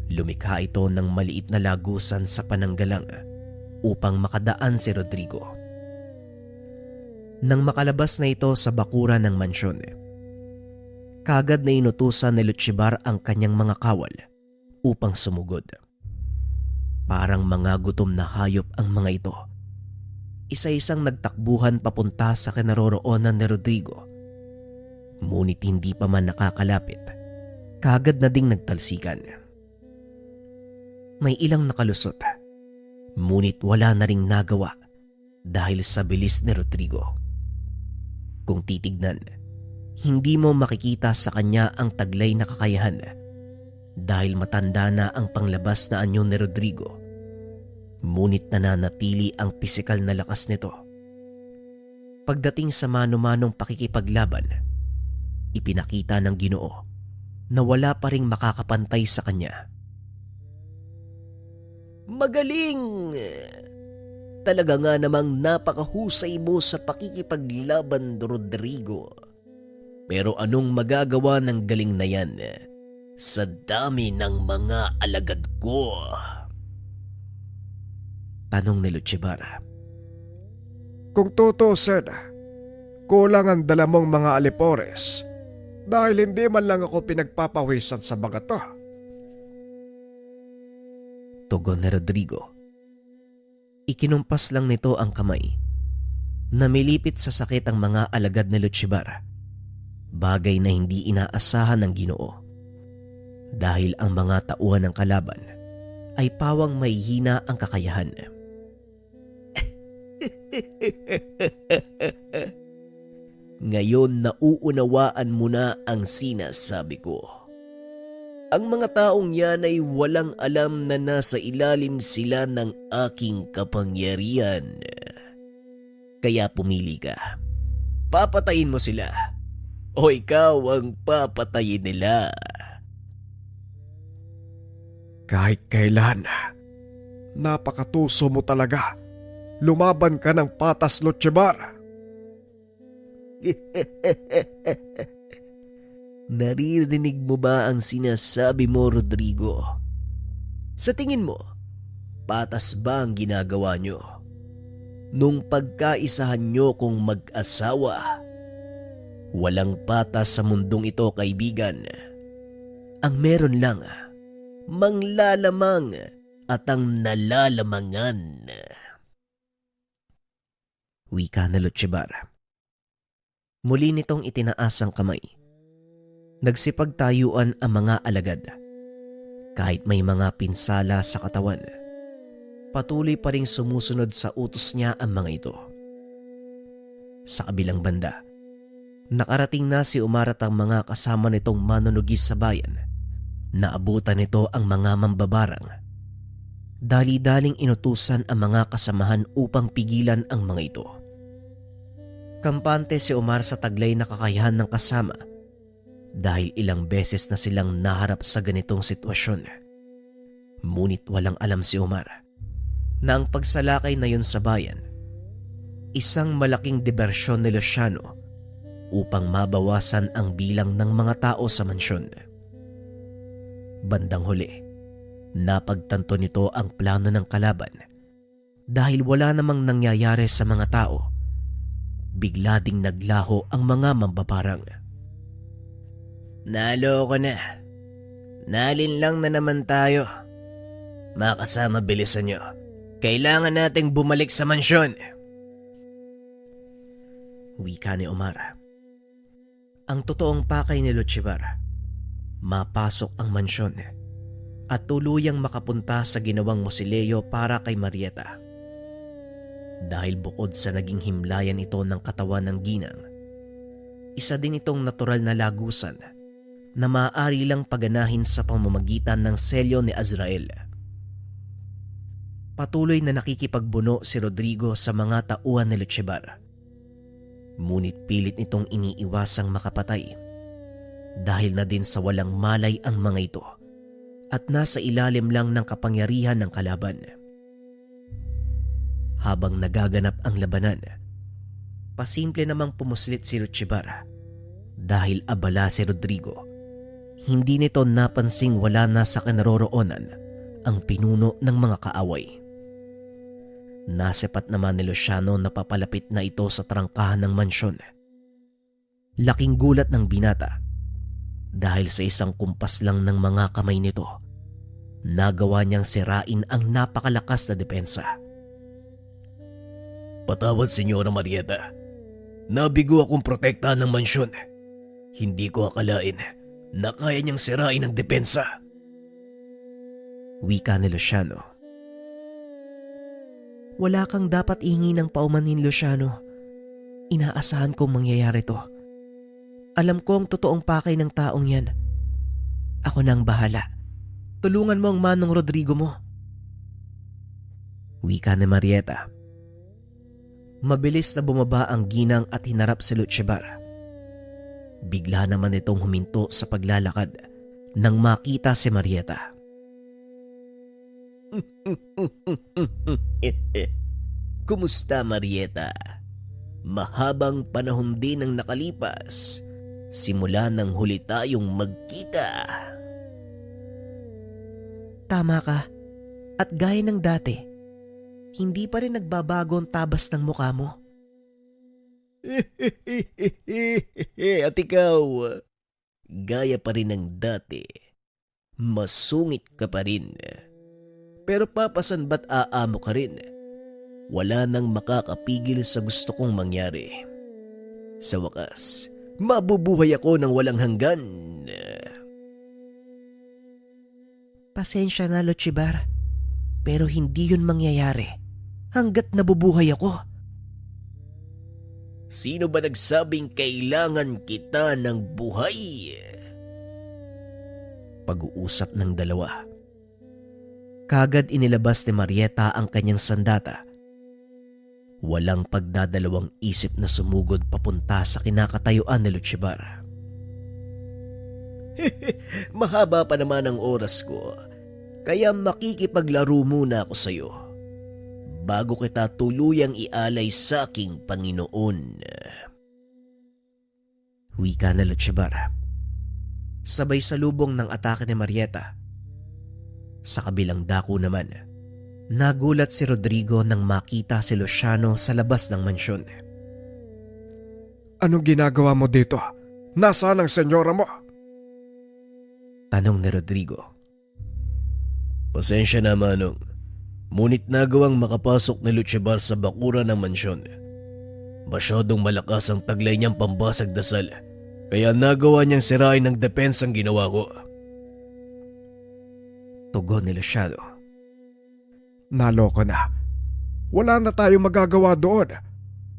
Lumikha ito ng maliit na lagusan sa pananggalang upang makadaan si Rodrigo. Nang makalabas na ito sa bakuran ng mansyon, kagad na inutusan ni Lutchebar ang kanyang mga kawal upang sumugod. Parang mga gutom na hayop ang mga ito. Isa-isang nagtakbuhan papunta sa kinaroroonan ni Rodrigo. Ngunit hindi pa man nakakalapit, kagad na ding nagtalsikan. May ilang nakalusot, ngunit wala na ring nagawa dahil sa bilis ni Rodrigo. Kung titignan, hindi mo makikita sa kanya ang taglay na kakayahan dahil matanda na ang panglabas na anyo ni Rodrigo. Ngunit nananatili ang pisikal na lakas nito. Pagdating sa mano-manong pakikipaglaban, ipinakita ng Ginoo na wala pa ring makakapantay sa kanya. Magaling! Talaga nga namang napakahusay mo sa pakikipaglaban, Rodrigo. Pero anong magagawa ng galing na yan sa dami ng mga alagad ko? Tanong ni Lutchebar. Kung tutusin, kulang ang dala mong mga alipores dahil hindi man lang ako pinagpapawisan sa mga to. Tugon ni Rodrigo. Ikinumpas lang nito ang kamay. Namilipit sa sakit ang mga alagad ni Lutchebar. Bagay na hindi inaasahan ng Ginoo. Dahil ang mga tauhan ng kalaban ay pawang may hina ang kakayahan. Ngayon nauunawaan mo na ang sinasabi ko. Ang mga taong yan ay walang alam na nasa ilalim sila ng aking kapangyarihan. Kaya pumili ka. Papatayin mo sila o ikaw ang papatayin nila. Kahit kailan, napakatuso mo talaga. Lumaban ka ng patas, Lutchebar. Naririnig mo ba ang sinasabi mo, Rodrigo? Sa tingin mo, patas ba ang ginagawa nyo? Nung pagkaisahan nyo kong mag-asawa, walang patas sa mundong ito, kaibigan. Ang meron lang, manglalamang at ang nalalamangan. Wika na Lutchebar. Muli nitong itinaas ang kamay. Nagsipagtayuan ang mga alagad. Kahit may mga pinsala sa katawan, patuloy pa ring sumusunod sa utos niya ang mga ito. Sa kabilang banda, nakarating na si Umar at ang mga kasama nitong manunugis sa bayan. Naabutan nito ang mga mambabarang. Dali-daling inutusan ang mga kasamahan upang pigilan ang mga ito. Kampante si Umar sa taglay na kakayahan ng kasama dahil ilang beses na silang naharap sa ganitong sitwasyon. Ngunit walang alam si Umar na ang pagsalakay na yun sa bayan, isang malaking diversyon ni Luciano upang mabawasan ang bilang ng mga tao sa mansyon. Bandang huli, napagtanto nito ang plano ng kalaban dahil wala namang nangyayari sa mga tao. Bigla ding naglaho ang mga mambabarang. Naloko na. Nalinlang na naman tayo. Mga kasama, bilisan nyo. Kailangan nating bumalik sa mansyon. Wika ni Omar. Ang totoong pakay ni Lochevar, mapasok ang mansyon at tuluyang makapunta sa ginawang mausoleo para kay Marieta. Dahil bukod sa naging himlayan ito ng katawan ng ginang, isa din itong natural na lagusan na maaari lang paganahin sa pamamagitan ng selyo ni Azrael. Patuloy na nakikipagbuno si Rodrigo sa mga tauhan ni Lochevar. Ngunit pilit nitong iniiwasang makapatay dahil na din sa walang malay ang mga ito at nasa ilalim lang ng kapangyarihan ng kalaban. Habang nagaganap ang labanan, pasimple namang pumuslit si Lochevar dahil abala si Rodrigo. Hindi nito napansing wala na sa kinaroroonan ang pinuno ng mga kaaway. Nasepat naman ni Luciano na papalapit na ito sa trangkahan ng mansyon. Laking gulat ng binata dahil sa isang kumpas lang ng mga kamay nito, nagawa niyang sirain ang napakalakas na depensa. Patawad, Senyora Marieta. Nabigo akong protektahan ng mansyon. Hindi ko akalain na kaya niyang sirain ang depensa. Wika ni Luciano. Wala kang dapat ihingi ng paumanhin, Luciano. Inaasahan kong mangyayari to. Alam ko ang totoong pakay ng taong yan. Ako na ang bahala. Tulungan mo ang manong Rodrigo mo. Wika ni Marieta. Mabilis na bumaba ang ginang at hinarap si Lochevar. Bigla naman itong huminto sa paglalakad nang makita si Marieta. Kumusta, Marieta? Mahabang panahon din ang nakalipas simula nang huli tayong magkita. Tama ka. At gaya ng dati, hindi pa rin nagbabago ang tabas ng mukha mo. At ikaw, gaya pa rin ng dati. Masungit ka pa rin. Pero papasan ba't aamo ka rin? Wala nang makakapigil sa gusto kong mangyari. Sa wakas, mabubuhay ako ng walang hanggan. Pasensya na, Lochevar. Pero hindi yun mangyayari hanggat nabubuhay ako. Sino ba nagsabing kailangan kita ng buhay? Pag-uusap ng dalawa. Kagad inilabas ni Marieta ang kanyang sandata. Walang pagdadalawang isip na sumugod papunta sa kinakatayuan ni Lochevar. Mahaba pa naman ang oras ko, kaya makikipaglaro muna ako sa'yo bago kita tuluyang ialay sa aking Panginoon. Wika na Lochevar. Sabay salubong ng atake ni Marieta. Sa kabilang dako naman, nagulat si Rodrigo nang makita si Luciano sa labas ng mansyon. Anong ginagawa mo dito? Nasaan ang senyora mo? Tanong ni Rodrigo. Pasensya na, Manong. Ngunit nagawang makapasok ni Lochevar sa bakuran ng mansyon. Masyadong malakas ang taglay niyang pambasag dasal, kaya nagawa niyang sirain ng depensang ginawa ko. Tugon ni Luciano. Naloko na. Wala na tayong magagawa doon.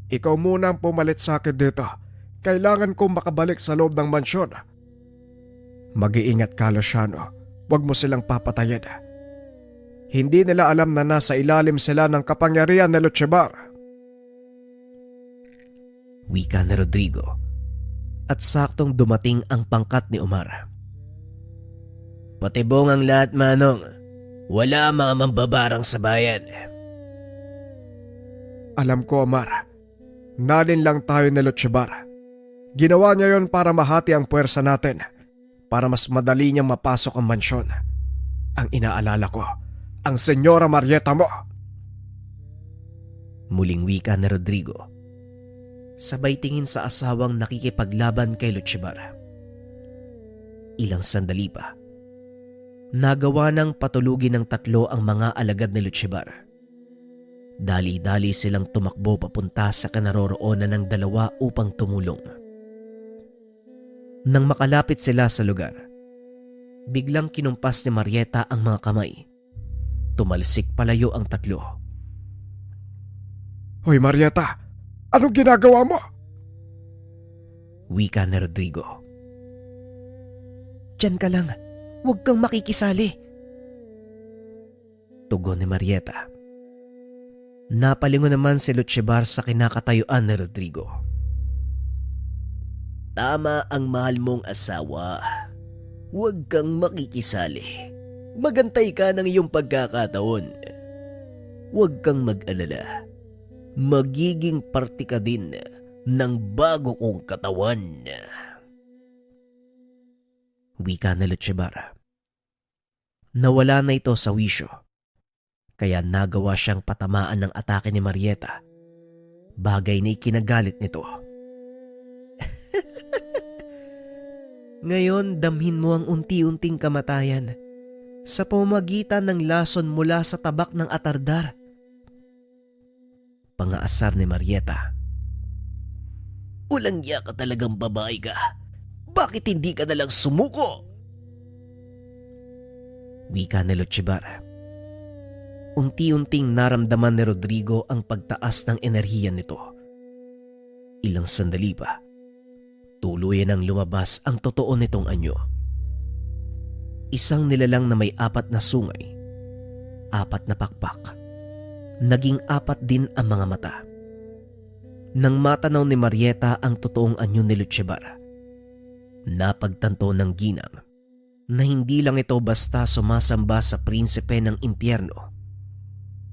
Ikaw muna ang pumalit sa akin dito. Kailangan kong makabalik sa loob ng mansyon. Mag-iingat ka, Luciano. Huwag mo silang papatayin. Hindi nila alam na nasa ilalim sila ng kapangyarihan ni Lochevar. Wika ni Rodrigo. At saktong dumating ang pangkat ni Omar. Patibong ang lahat, Manong. Wala mga mambabarang sa bayan. Alam ko, Omar. Nalin lang tayo ni Lutchibar. Ginawa niya yon para mahati ang puwersa natin, para mas madali niyang mapasok ang mansyon. Ang inaalala ko, ang Senyora Marieta mo. Muling wika ni Rodrigo. Sabay tingin sa asawang nakikipaglaban kay Lutchibar. Ilang sandali pa, nagawa ng patulugin ng tatlo ang mga alagad ni Lutchibar. Dali-dali silang tumakbo papunta sa kinaroroonan ng dalawa upang tumulong. Nang makalapit sila sa lugar, biglang kinumpas ni Marieta ang mga kamay. Tumalsik palayo ang tatlo. Hoy Marieta, anong ginagawa mo? Wika ni Rodrigo. Diyan ka lang, huwag kang makikisali. Tugon ni Marieta. Napalingon naman si Lutchibar sa kinakatayuan ni Rodrigo. Tama ang mahal mong asawa. Huwag kang makikisali. Magantay ka ng iyong pagkakataon. Huwag kang mag-alala. Magiging parte ka din ng bago kong katawan. Wika ni Lutchibar. Nawala na ito sa wisyo. Kaya nagawa siyang patamaan ng atake ni Marieta. Bagay na ikinagalit nito. Ngayon, damhin mo ang unti-unting kamatayan sa pamamagitan ng lason mula sa tabak ng atardar. Pangaasar ni Marieta. Ulang ya ka talagang babae ka. Bakit hindi ka nalang sumuko? Wika ni Lutchibar. Unti-unting naramdaman ni Rodrigo ang pagtaas ng enerhiya nito. Ilang sandali pa, tuluyan ang lumabas ang totoo nitong anyo. Isang nilalang na may 4 na sungay, 4 na pakpak. Naging 4 din ang mga mata. Nang matanaw ni Marieta ang totoong anyo ni Lutchibar, napagtanto ng ginang na hindi lang ito basta sumasamba sa prinsipe ng impyerno.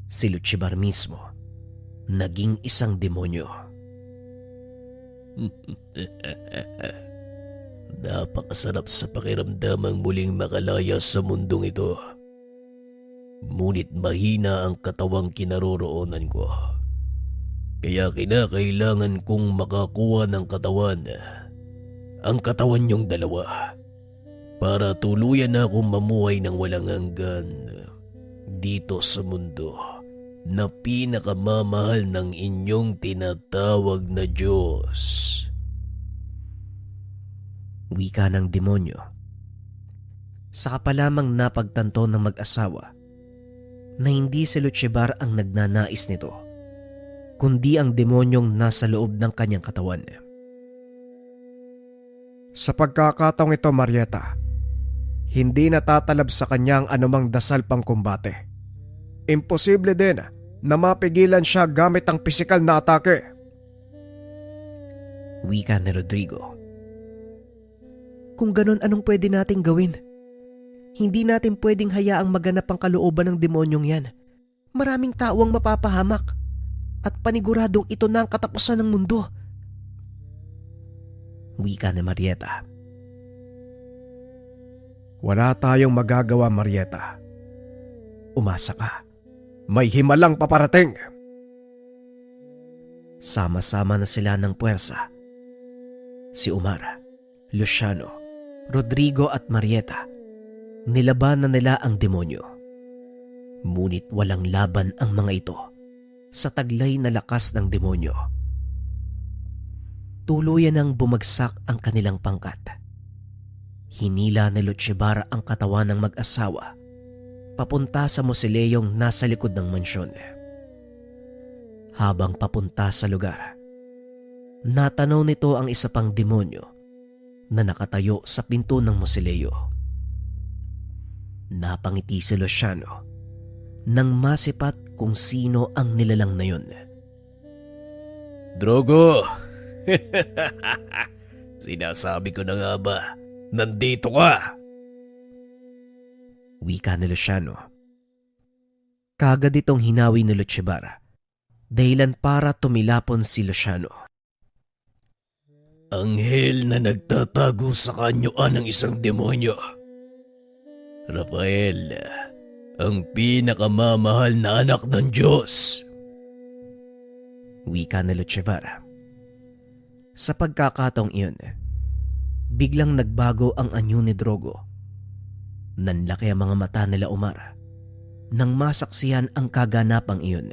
Si Lutchibar mismo, naging isang demonyo. Napakasarap sa pakiramdamang muling makalaya sa mundong ito. Ngunit mahina ang katawang kinaroroonan ko. Kaya kinakailangan kong makakuha ng katawan, ang katawan niyong dalawa, para tuluyan na akong mamuhay ng walang hanggan dito sa mundo na pinakamamahal ng inyong tinatawag na Diyos. Wika ng demonyo. Saka pa lamang napagtanto ng mag-asawa na hindi si Lutchibar ang nagnanais nito, kundi ang demonyong nasa loob ng kanyang katawan. Sa pagkakataong ito, Marieta, hindi natatalab sa kanya ang anumang dasal pang kumbate. Imposible din na mapigilan siya gamit ang pisikal na atake. Wika ni Rodrigo. Kung ganon, anong pwede nating gawin? Hindi natin pwedeng hayaang maganap ang kalooban ng demonyong yan. Maraming tao ang mapapahamak at paniguradong ito na ang katapusan ng mundo. Wika ni Marieta. Wala tayong magagawa, Marieta. Umasa ka. May himalang paparating. Sama-sama na sila ng puwersa. Si Omar, Luciano, Rodrigo at Marieta. Nilaban na nila ang demonyo. Ngunit walang laban ang mga ito sa taglay na lakas ng demonyo. Tuluyan ang bumagsak ang kanilang pangkat. Hinila ni Lutchibar ang katawan ng mag-asawa papunta sa mosileyong nasa likod ng mansyon. Habang papunta sa lugar, natanaw nito ang isa pang demonyo na nakatayo sa pinto ng mosileyo. Napangiti si Luciano nang masipat kung sino ang nilalang na yun. Drogo! Sinasabi ko na nga ba, nandito ka! Wika ni Luciano. Kagad itong hinawi ni Lutchibar dahilan para tumilapon si Luciano. Anghel na nagtatago sa kanyuan ng isang demonyo. Rafael, ang pinakamamahal na anak ng Diyos. Wika ni Lutchevara. Sa pagkakataong iyon, biglang nagbago ang anyo ni Drogo. Nanlaki ang mga mata nila Omar nang masaksihan ang kaganapang iyon.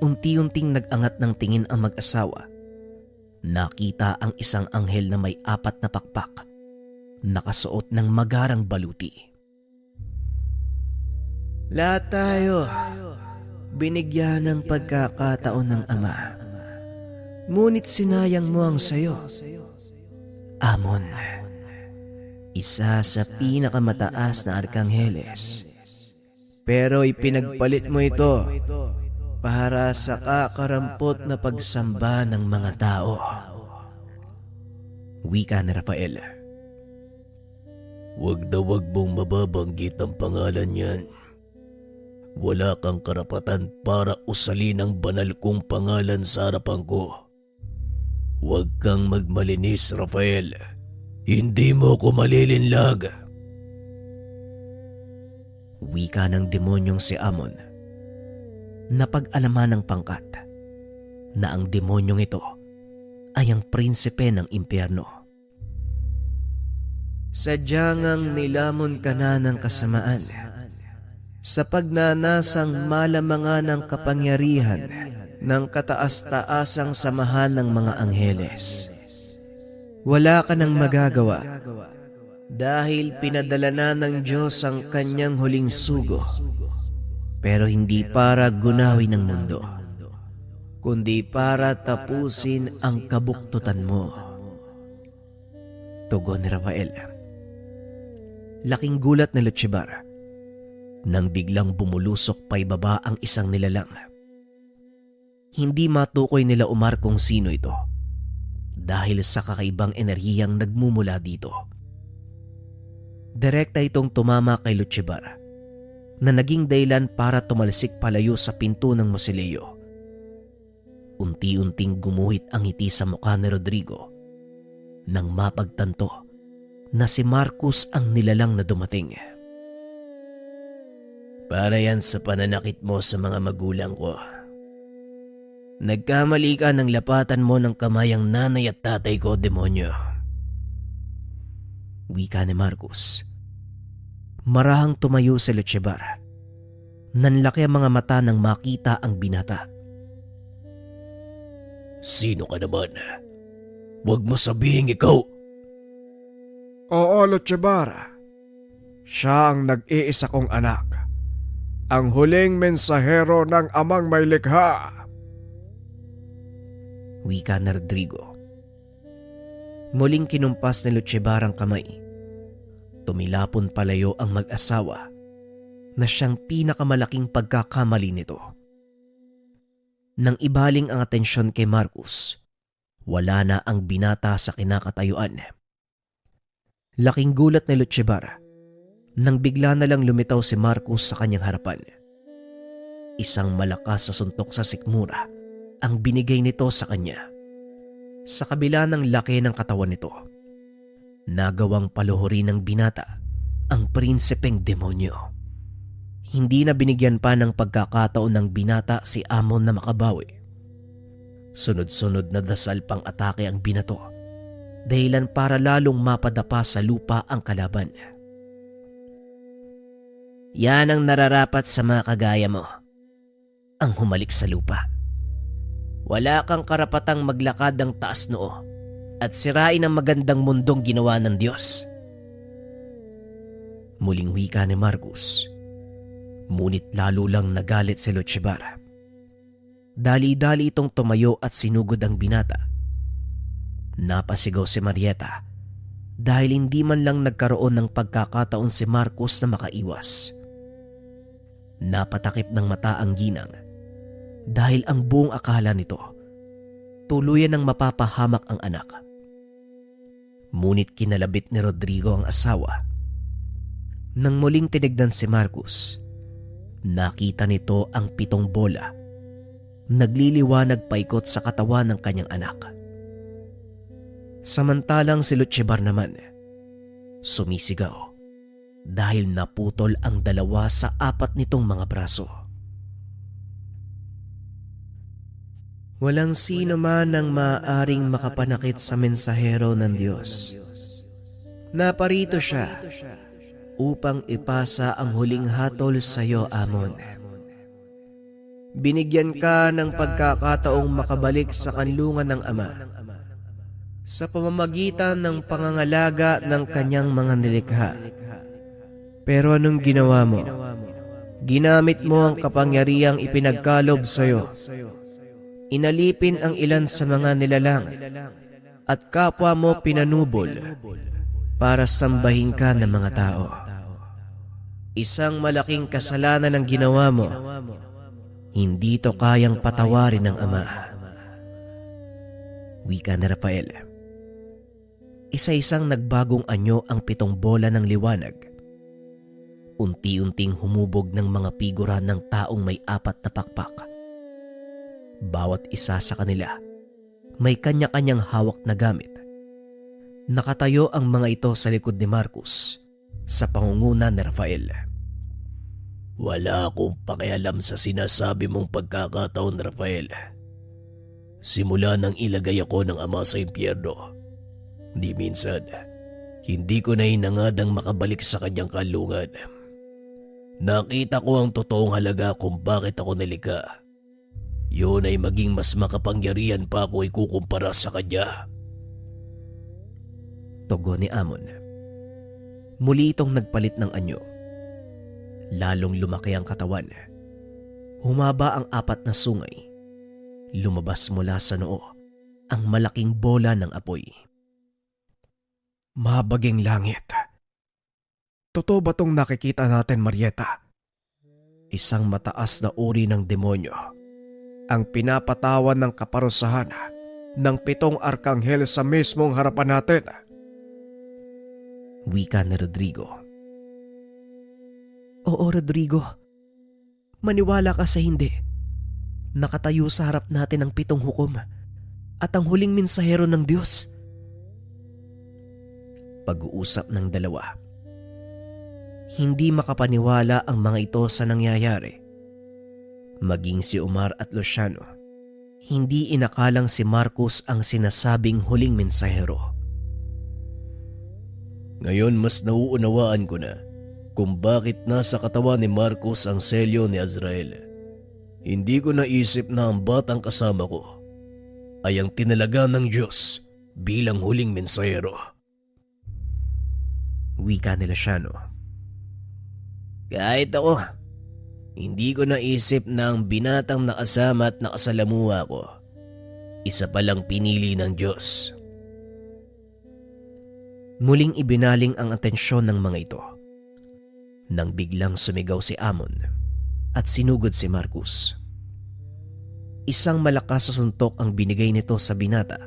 Unti-unting nag-angat ng tingin ang mag-asawa. Nakita ang isang anghel na may 4 na pakpak, nakasuot ng magarang baluti. Lahat tayo binigyan ng pagkakataon ng Ama. Ngunit sinayang mo ang sayo. Amon, isa sa pinakamataas na arkangheles. Pero ipinagpalit mo ito para sa kakarampot na pagsamba ng mga tao. Wika ni Rafael. Huwag na huwag mong mababanggit ang pangalan niyan. Wala kang karapatan para usalin ang banal kong pangalan sa harapan ko. Huwag kang magmalinis, Rafael. Hindi mo ko malilinlag. Wika ng demonyong si Amon. Napag-alaman ng pangkat na ang demonyong ito ay ang prinsipe ng impyerno. Sadyang ang nilamon ka na ng kasamaan sa pagnanasang malamangan ng kapangyarihan ng kataas-taasang samahan ng mga angheles. Wala ka nang magagawa dahil pinadala na ng Diyos ang kanyang huling sugo, pero hindi para gunawin ng mundo, kundi para tapusin ang kabuktutan mo. Tugon ni Rafael. Laking gulat ni Lutchevara nang biglang bumulusok pa ibaba ang isang nilalang. Hindi matukoy nila Omar kung sino ito dahil sa kakaibang enerhiyang nagmumula dito. Direkta itong tumama kay Lutchevara na naging dahilan para tumalsik palayo sa pinto ng mausoleo. Unti-unting gumuhit ang ngiti sa mukha ni Rodrigo nang mapagtanto na si Marcus ang nilalang na dumating. Para yan sa pananakit mo sa mga magulang ko. Nagkamali ka ng lapatan mo ng kamay ang nanay at tatay ko, demonyo. Wika ni Marcus. Marahang tumayo si Lutchevara. Nanlaki ang mga mata nang makita ang binata. Sino ka naman? Huwag mo sabihin ikaw. Oo, Lutchevara. Siya ang nag-iisa kong anak. Ang huling mensahero ng amang may likha. Wika na Rodrigo. Muling kinumpas ni Lutchevara ang kamay. Tumilapon palayo ang mag-asawa na siyang pinakamalaking pagkakamali nito. Nang ibaling ang atensyon kay Marcus, wala na ang binata sa kinakatayuan. Laking gulat ni Lutchevara nang bigla na lang lumitaw si Marcus sa kanyang harapan. Isang malakas na suntok sa sikmura ang binigay nito sa kanya. Sa kabila ng laki ng katawan nito, nagawang paluhurin ng binata ang prinsipeng demonyo. Hindi na binigyan pa ng pagkakataon ng binata si Amon na makabawi. Sunod-sunod na dasal pang atake ang binato, dahilan para lalong mapadapa sa lupa ang kalaban. Yan ang nararapat sa mga kagaya mo, ang humalik sa lupa. Wala kang karapatang maglakad ng taas noo at sirain ang magandang mundong ginawa ng Diyos. Muling wika ni Marcus, ngunit lalo lang nagalit si Lutchevara. Dali-dali itong tumayo at sinugod ang binata. Napasigaw si Marieta dahil hindi man lang nagkaroon ng pagkakataon si Marcus na makaiwas. Napatakip ng mata ang ginang dahil ang buong akala nito tuluyan ng mapapahamak ang anak. Ngunit kinalabit ni Rodrigo ang asawa. Nang muling tinignan si Marcus, nakita nito ang 7 bola nagliliwanag paikot sa katawan ng kanyang anak. Samantalang si Lutjebar naman, sumisigaw dahil naputol ang 2 sa 4 nitong mga braso. Walang sino man ang maaaring makapanakit sa mensahero ng Diyos. Naparito siya upang ipasa ang huling hatol sa iyo, Amon. Binigyan ka ng pagkakataong makabalik sa kanlungan ng Ama sa pamamagitan ng pangangalaga ng kanyang mga nilikha. Pero anong ginawa mo? Ginamit mo ang kapangyarihang ipinagkalob sa iyo. Inalipin ang ilan sa mga nilalang at kapwa mo pinanubol para sambahin ka ng mga tao. Isang malaking kasalanan ang ginawa mo. Hindi to kayang patawarin ng Ama. Wika ni Rafael. Isa-isang nagbagong anyo ang 7 bola ng liwanag. Unti-unting humubog ng mga figura ng taong may 4 na pakpak. Bawat isa sa kanila may kanya-kanyang hawak na gamit. Nakatayo ang mga ito sa likod ni Marcus sa pangunguna ni Rafael. Wala akong pakialam sa sinasabi mong pagkakataon, Rafael. Simula nang ilagay ako ng Ama sa impyerno, di minsan, hindi ko na hinangadang makabalik sa kanyang kalungan. Nakita ko ang totoong halaga kung bakit ako nilikha. Yun ay maging mas makapangyarihan pa ako ikukumpara sa kanya. Tugon ni Amon. Muli itong nagpalit ng anyo. Lalong lumaki ang katawan. Humaba ang 4 na sungay. Lumabas mula sa noo ang malaking bola ng apoy. Mabaging langit. Totoo ba tong nakikita natin, Marieta? Isang mataas na uri ng demonyo Ang pinapatawan ng kaparusahan ng 7 arkanghel sa mismong harapan natin. Wika ni Rodrigo. Oo, Rodrigo. Maniwala ka sa hindi. Nakatayo sa harap natin ang 7 hukom at ang huling mensahero ng Diyos. Pag-uusap ng 2. Hindi makapaniwala ang mga ito sa nangyayari. Maging si Omar at Luciano, hindi inakalang si Marcus ang sinasabing huling mensahero. Ngayon mas nauunawaan ko na kung bakit nasa katawan ni Marcus ang selyo ni Azrael. Hindi ko naisip na ang batang kasama ko ay ang tinalaga ng Diyos bilang huling mensahero. Wika ni Luciano. Kahit ako, hindi ko naisip na ang binatang nakasama at nakasalamuha ko, isa palang pinili ng Diyos. Muling ibinaling ang atensyon ng mga ito nang biglang sumigaw si Amon at sinugod si Marcus. Isang malakas na suntok ang binigay nito sa binata,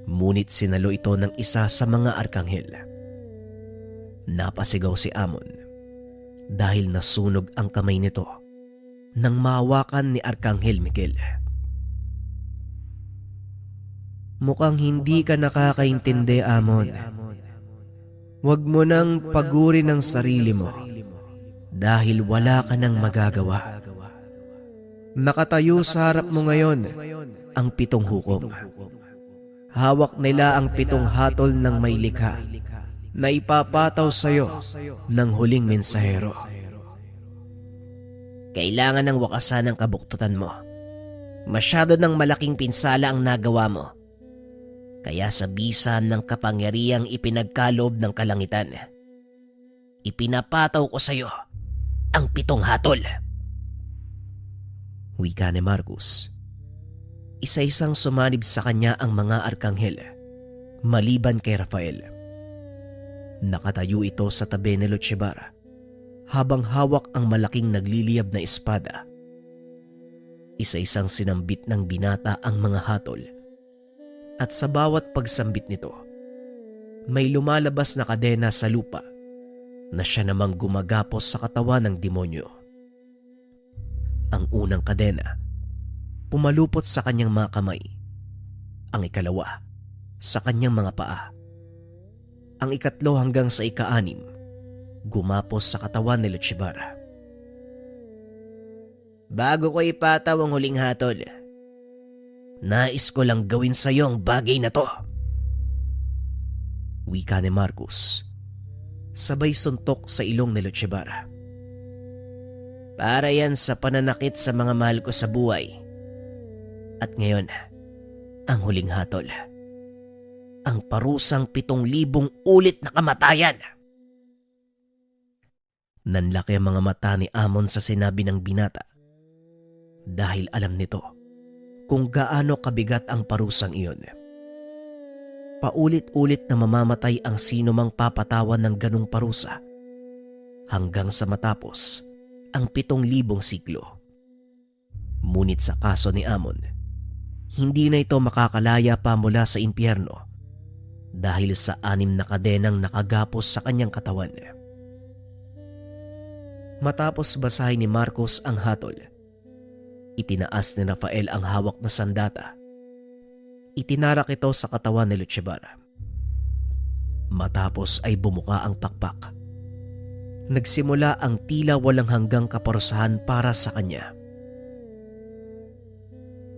ngunit sinalo ito ng isa sa mga arkanghel. Napasigaw si Amon dahil nasunog ang kamay nito nang mahawakan ni Arkanghel Miguel. Mukhang hindi ka nakakaintindi, Amon. Huwag mo nang pagurin ang sarili mo dahil wala ka nang magagawa. Nakatayo sa harap mo ngayon ang 7 hukom. Hawak nila ang 7 hatol ng may likha na ipapataw sa iyo ng huling mensahero. Kailangan ng wakasan ng kabuktutan mo. Masyado ng malaking pinsala ang nagawa mo. Kaya sa bisa ng kapangyarihang ipinagkalob ng kalangitan, ipinapataw ko sa iyo ang 7 hatol. Wika ni Marcus. Isa-isang sumanib sa kanya ang mga arkanghel, maliban kay Rafael. Nakatayo ito sa tabi ni Lutjebar habang hawak ang malaking nagliliyab na espada. Isa-isang sinambit ng binata ang mga hatol at sa bawat pagsambit nito, may lumalabas na kadena sa lupa na siya namang gumagapos sa katawan ng demonyo. Ang unang kadena pumalupot sa kanyang mga kamay. Ang ikalawa, sa kanyang mga paa. Ang ikatlo hanggang sa ika-6, gumapos sa katawan ni Lutchibar. Bago ko ipataw ang huling hatol, nais ko lang gawin sa iyo ang bagay na to. Wika ni Marcus, sabay suntok sa ilong ni Lutchibar. Para yan sa pananakit sa mga mahal ko sa buhay. At ngayon, ang huling hatol. Ang parusang 7,000 ulit na kamatayan. Nanlaki ang mga mata ni Amon sa sinabi ng binata dahil alam nito kung gaano kabigat ang parusang iyon. Paulit-ulit na mamamatay ang sino mang papatawan ng ganong parusa hanggang sa matapos ang 7,000 siklo. Ngunit sa kaso ni Amon, hindi na ito makakalaya pa mula sa impyerno dahil sa 6 na kadenang nakagapos sa kanyang katawan. Matapos basahin ni Marcos ang hatol, itinaas ni Rafael ang hawak na sandata. Itinarak ito sa katawan ni Lutchibar. Matapos ay bumuka ang pakpak. Nagsimula ang tila walang hanggang kaparusahan para sa kanya.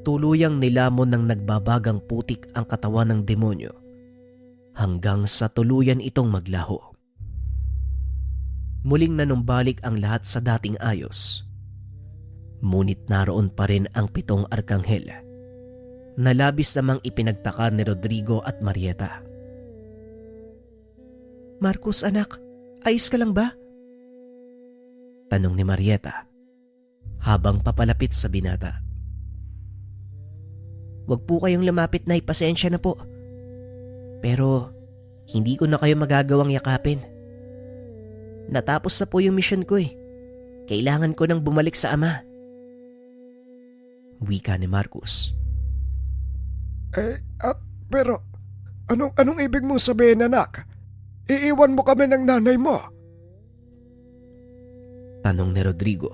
Tuluyang nilamon ng nagbabagang putik ang katawan ng demonyo hanggang sa tuluyan itong maglaho. Muling nanumbalik ang lahat sa dating ayos. Ngunit naroon pa rin ang 7 arkanghel na labis namang ipinagtaka ni Rodrigo at Marieta. Marcus anak, ayos ka lang ba? Tanong ni Marieta habang papalapit sa binata. Huwag po kayong lumapit na, pasensya na po. Pero hindi ko na kayo magagawang yakapin. Natapos na po yung mission ko eh. Kailangan ko nang bumalik sa ama. Wika ni Marcus. Pero anong ibig mong sabihin, anak? Iiwan mo kami ng nanay mo? Tanong ni Rodrigo.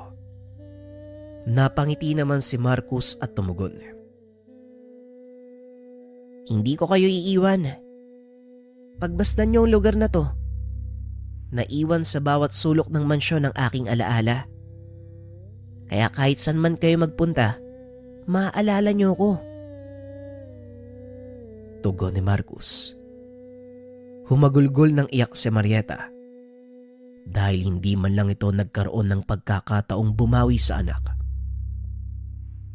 Napangiti naman si Marcus at tumugon. Hindi ko kayo iiwan. Pagbasdan niyo ang lugar na to. Naiwan sa bawat sulok ng mansyon ng aking alaala. Kaya kahit saan man kayo magpunta, maaalala niyo ko. Tugon ni Marcus. Humagulgol ng iyak si Marieta dahil hindi man lang ito nagkaroon ng pagkakataong bumawi sa anak.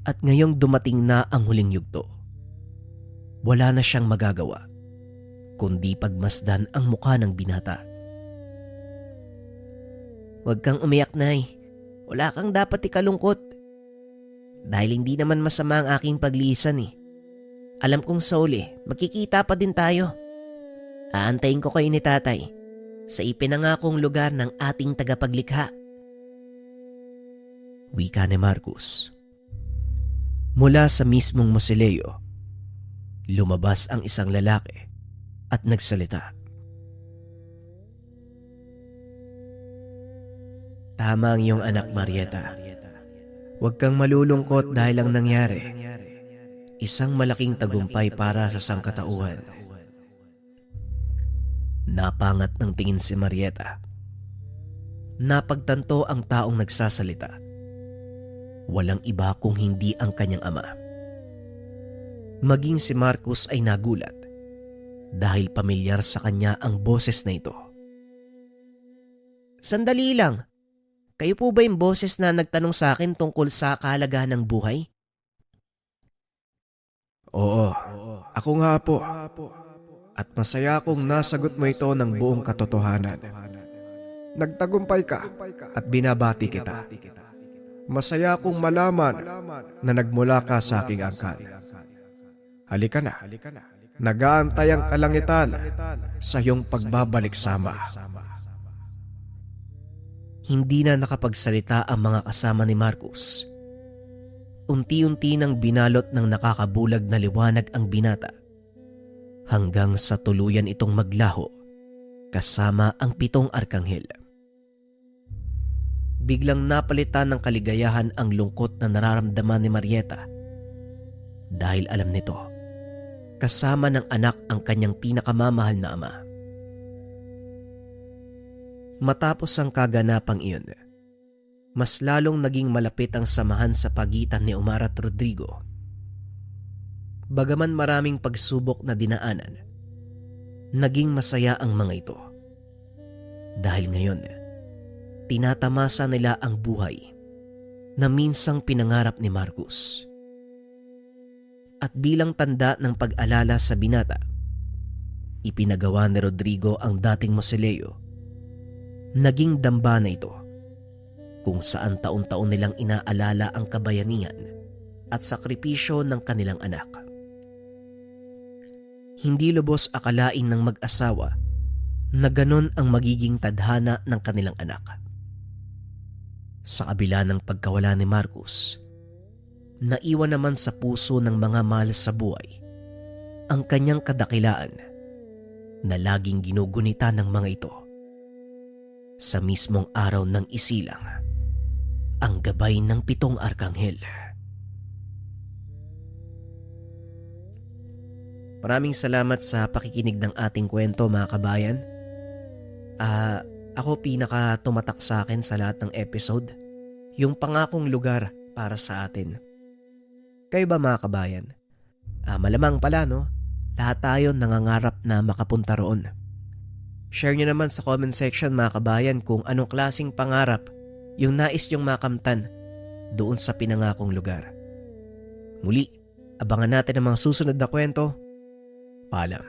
At ngayong dumating na ang huling yugto, wala na siyang magagawa kundi pagmasdan ang mukha ng binata. Huwag kang umiyak, Nay. Wala kang dapat ikalungkot. Dahil hindi naman masama ang aking paglisan eh. Alam kong sa uli, magkikita pa din tayo. Aantayin ko kayo ni Tatay sa ipinangakong lugar ng ating tagapaglikha. Wika ni Marcus. Mula sa mismong mausoleo, lumabas ang isang lalaki at nagsalita. Tama ang iyong anak, Marieta. Huwag kang malulungkot dahil ang nangyari. Isang malaking tagumpay para sa sangkatauhan. Napangat ng tingin si Marieta. Napagtanto ang taong nagsasalita. Walang iba kung hindi ang kanyang ama. Maging si Marcus ay nagulat dahil pamilyar sa kanya ang boses na ito. Sandali lang. Kayo po ba yung boses na nagtanong sa akin tungkol sa kahalagahan ng buhay? Oo, ako nga po. At masaya akong nasagot mo ito ng buong katotohanan. Nagtagumpay ka at binabati kita. Masaya akong malaman na nagmula ka sa aking angkan. Halika na. Nag-aantay ang kalangitan sa iyong pagbabalik sama. Hindi na nakapagsalita ang mga kasama ni Marcus. Unti-unti nang binalot ng nakakabulag na liwanag ang binata hanggang sa tuluyan itong maglaho kasama ang 7 arkanghel. Biglang napalitan ng kaligayahan ang lungkot na nararamdaman ni Marieta Dahil alam nito, kasama ng anak ang kanyang pinakamamahal na ama. Matapos ang kaganapang iyon, mas lalong naging malapit ang samahan sa pagitan ni Omar at Rodrigo. Bagaman maraming pagsubok na dinaanan, naging masaya ang mga ito. Dahil ngayon, tinatamasa nila ang buhay na minsang pinangarap ni Marcus. At bilang tanda ng pag-alala sa binata, ipinagawa ni Rodrigo ang dating mausoleo. Naging dambana ito kung saan taon-taon nilang inaalala ang kabayanihan at sakripisyo ng kanilang anak. Hindi lubos akalain ng mag-asawa na ganon ang magiging tadhana ng kanilang anak. Sa kabila ng pagkawala ni Marcus, naiwan naman sa puso ng mga mahal sa buhay ang kanyang kadakilaan na laging ginugunita ng mga ito. Sa mismong araw ng isilang, ang gabay ng 7 arkanghel. Maraming salamat sa pakikinig ng ating kwento, mga kabayan. Ako pinaka tumatak sa akin sa lahat ng episode, yung pangakong lugar para sa atin. Kayo ba, mga kabayan? Malamang pala, no? Lahat tayo nangangarap na makapunta roon. Share nyo naman sa comment section, mga kabayan, kung anong klaseng pangarap yung nais nyong makamtan doon sa pinangakong lugar. Muli, abangan natin ang mga susunod na kwento. Paalam.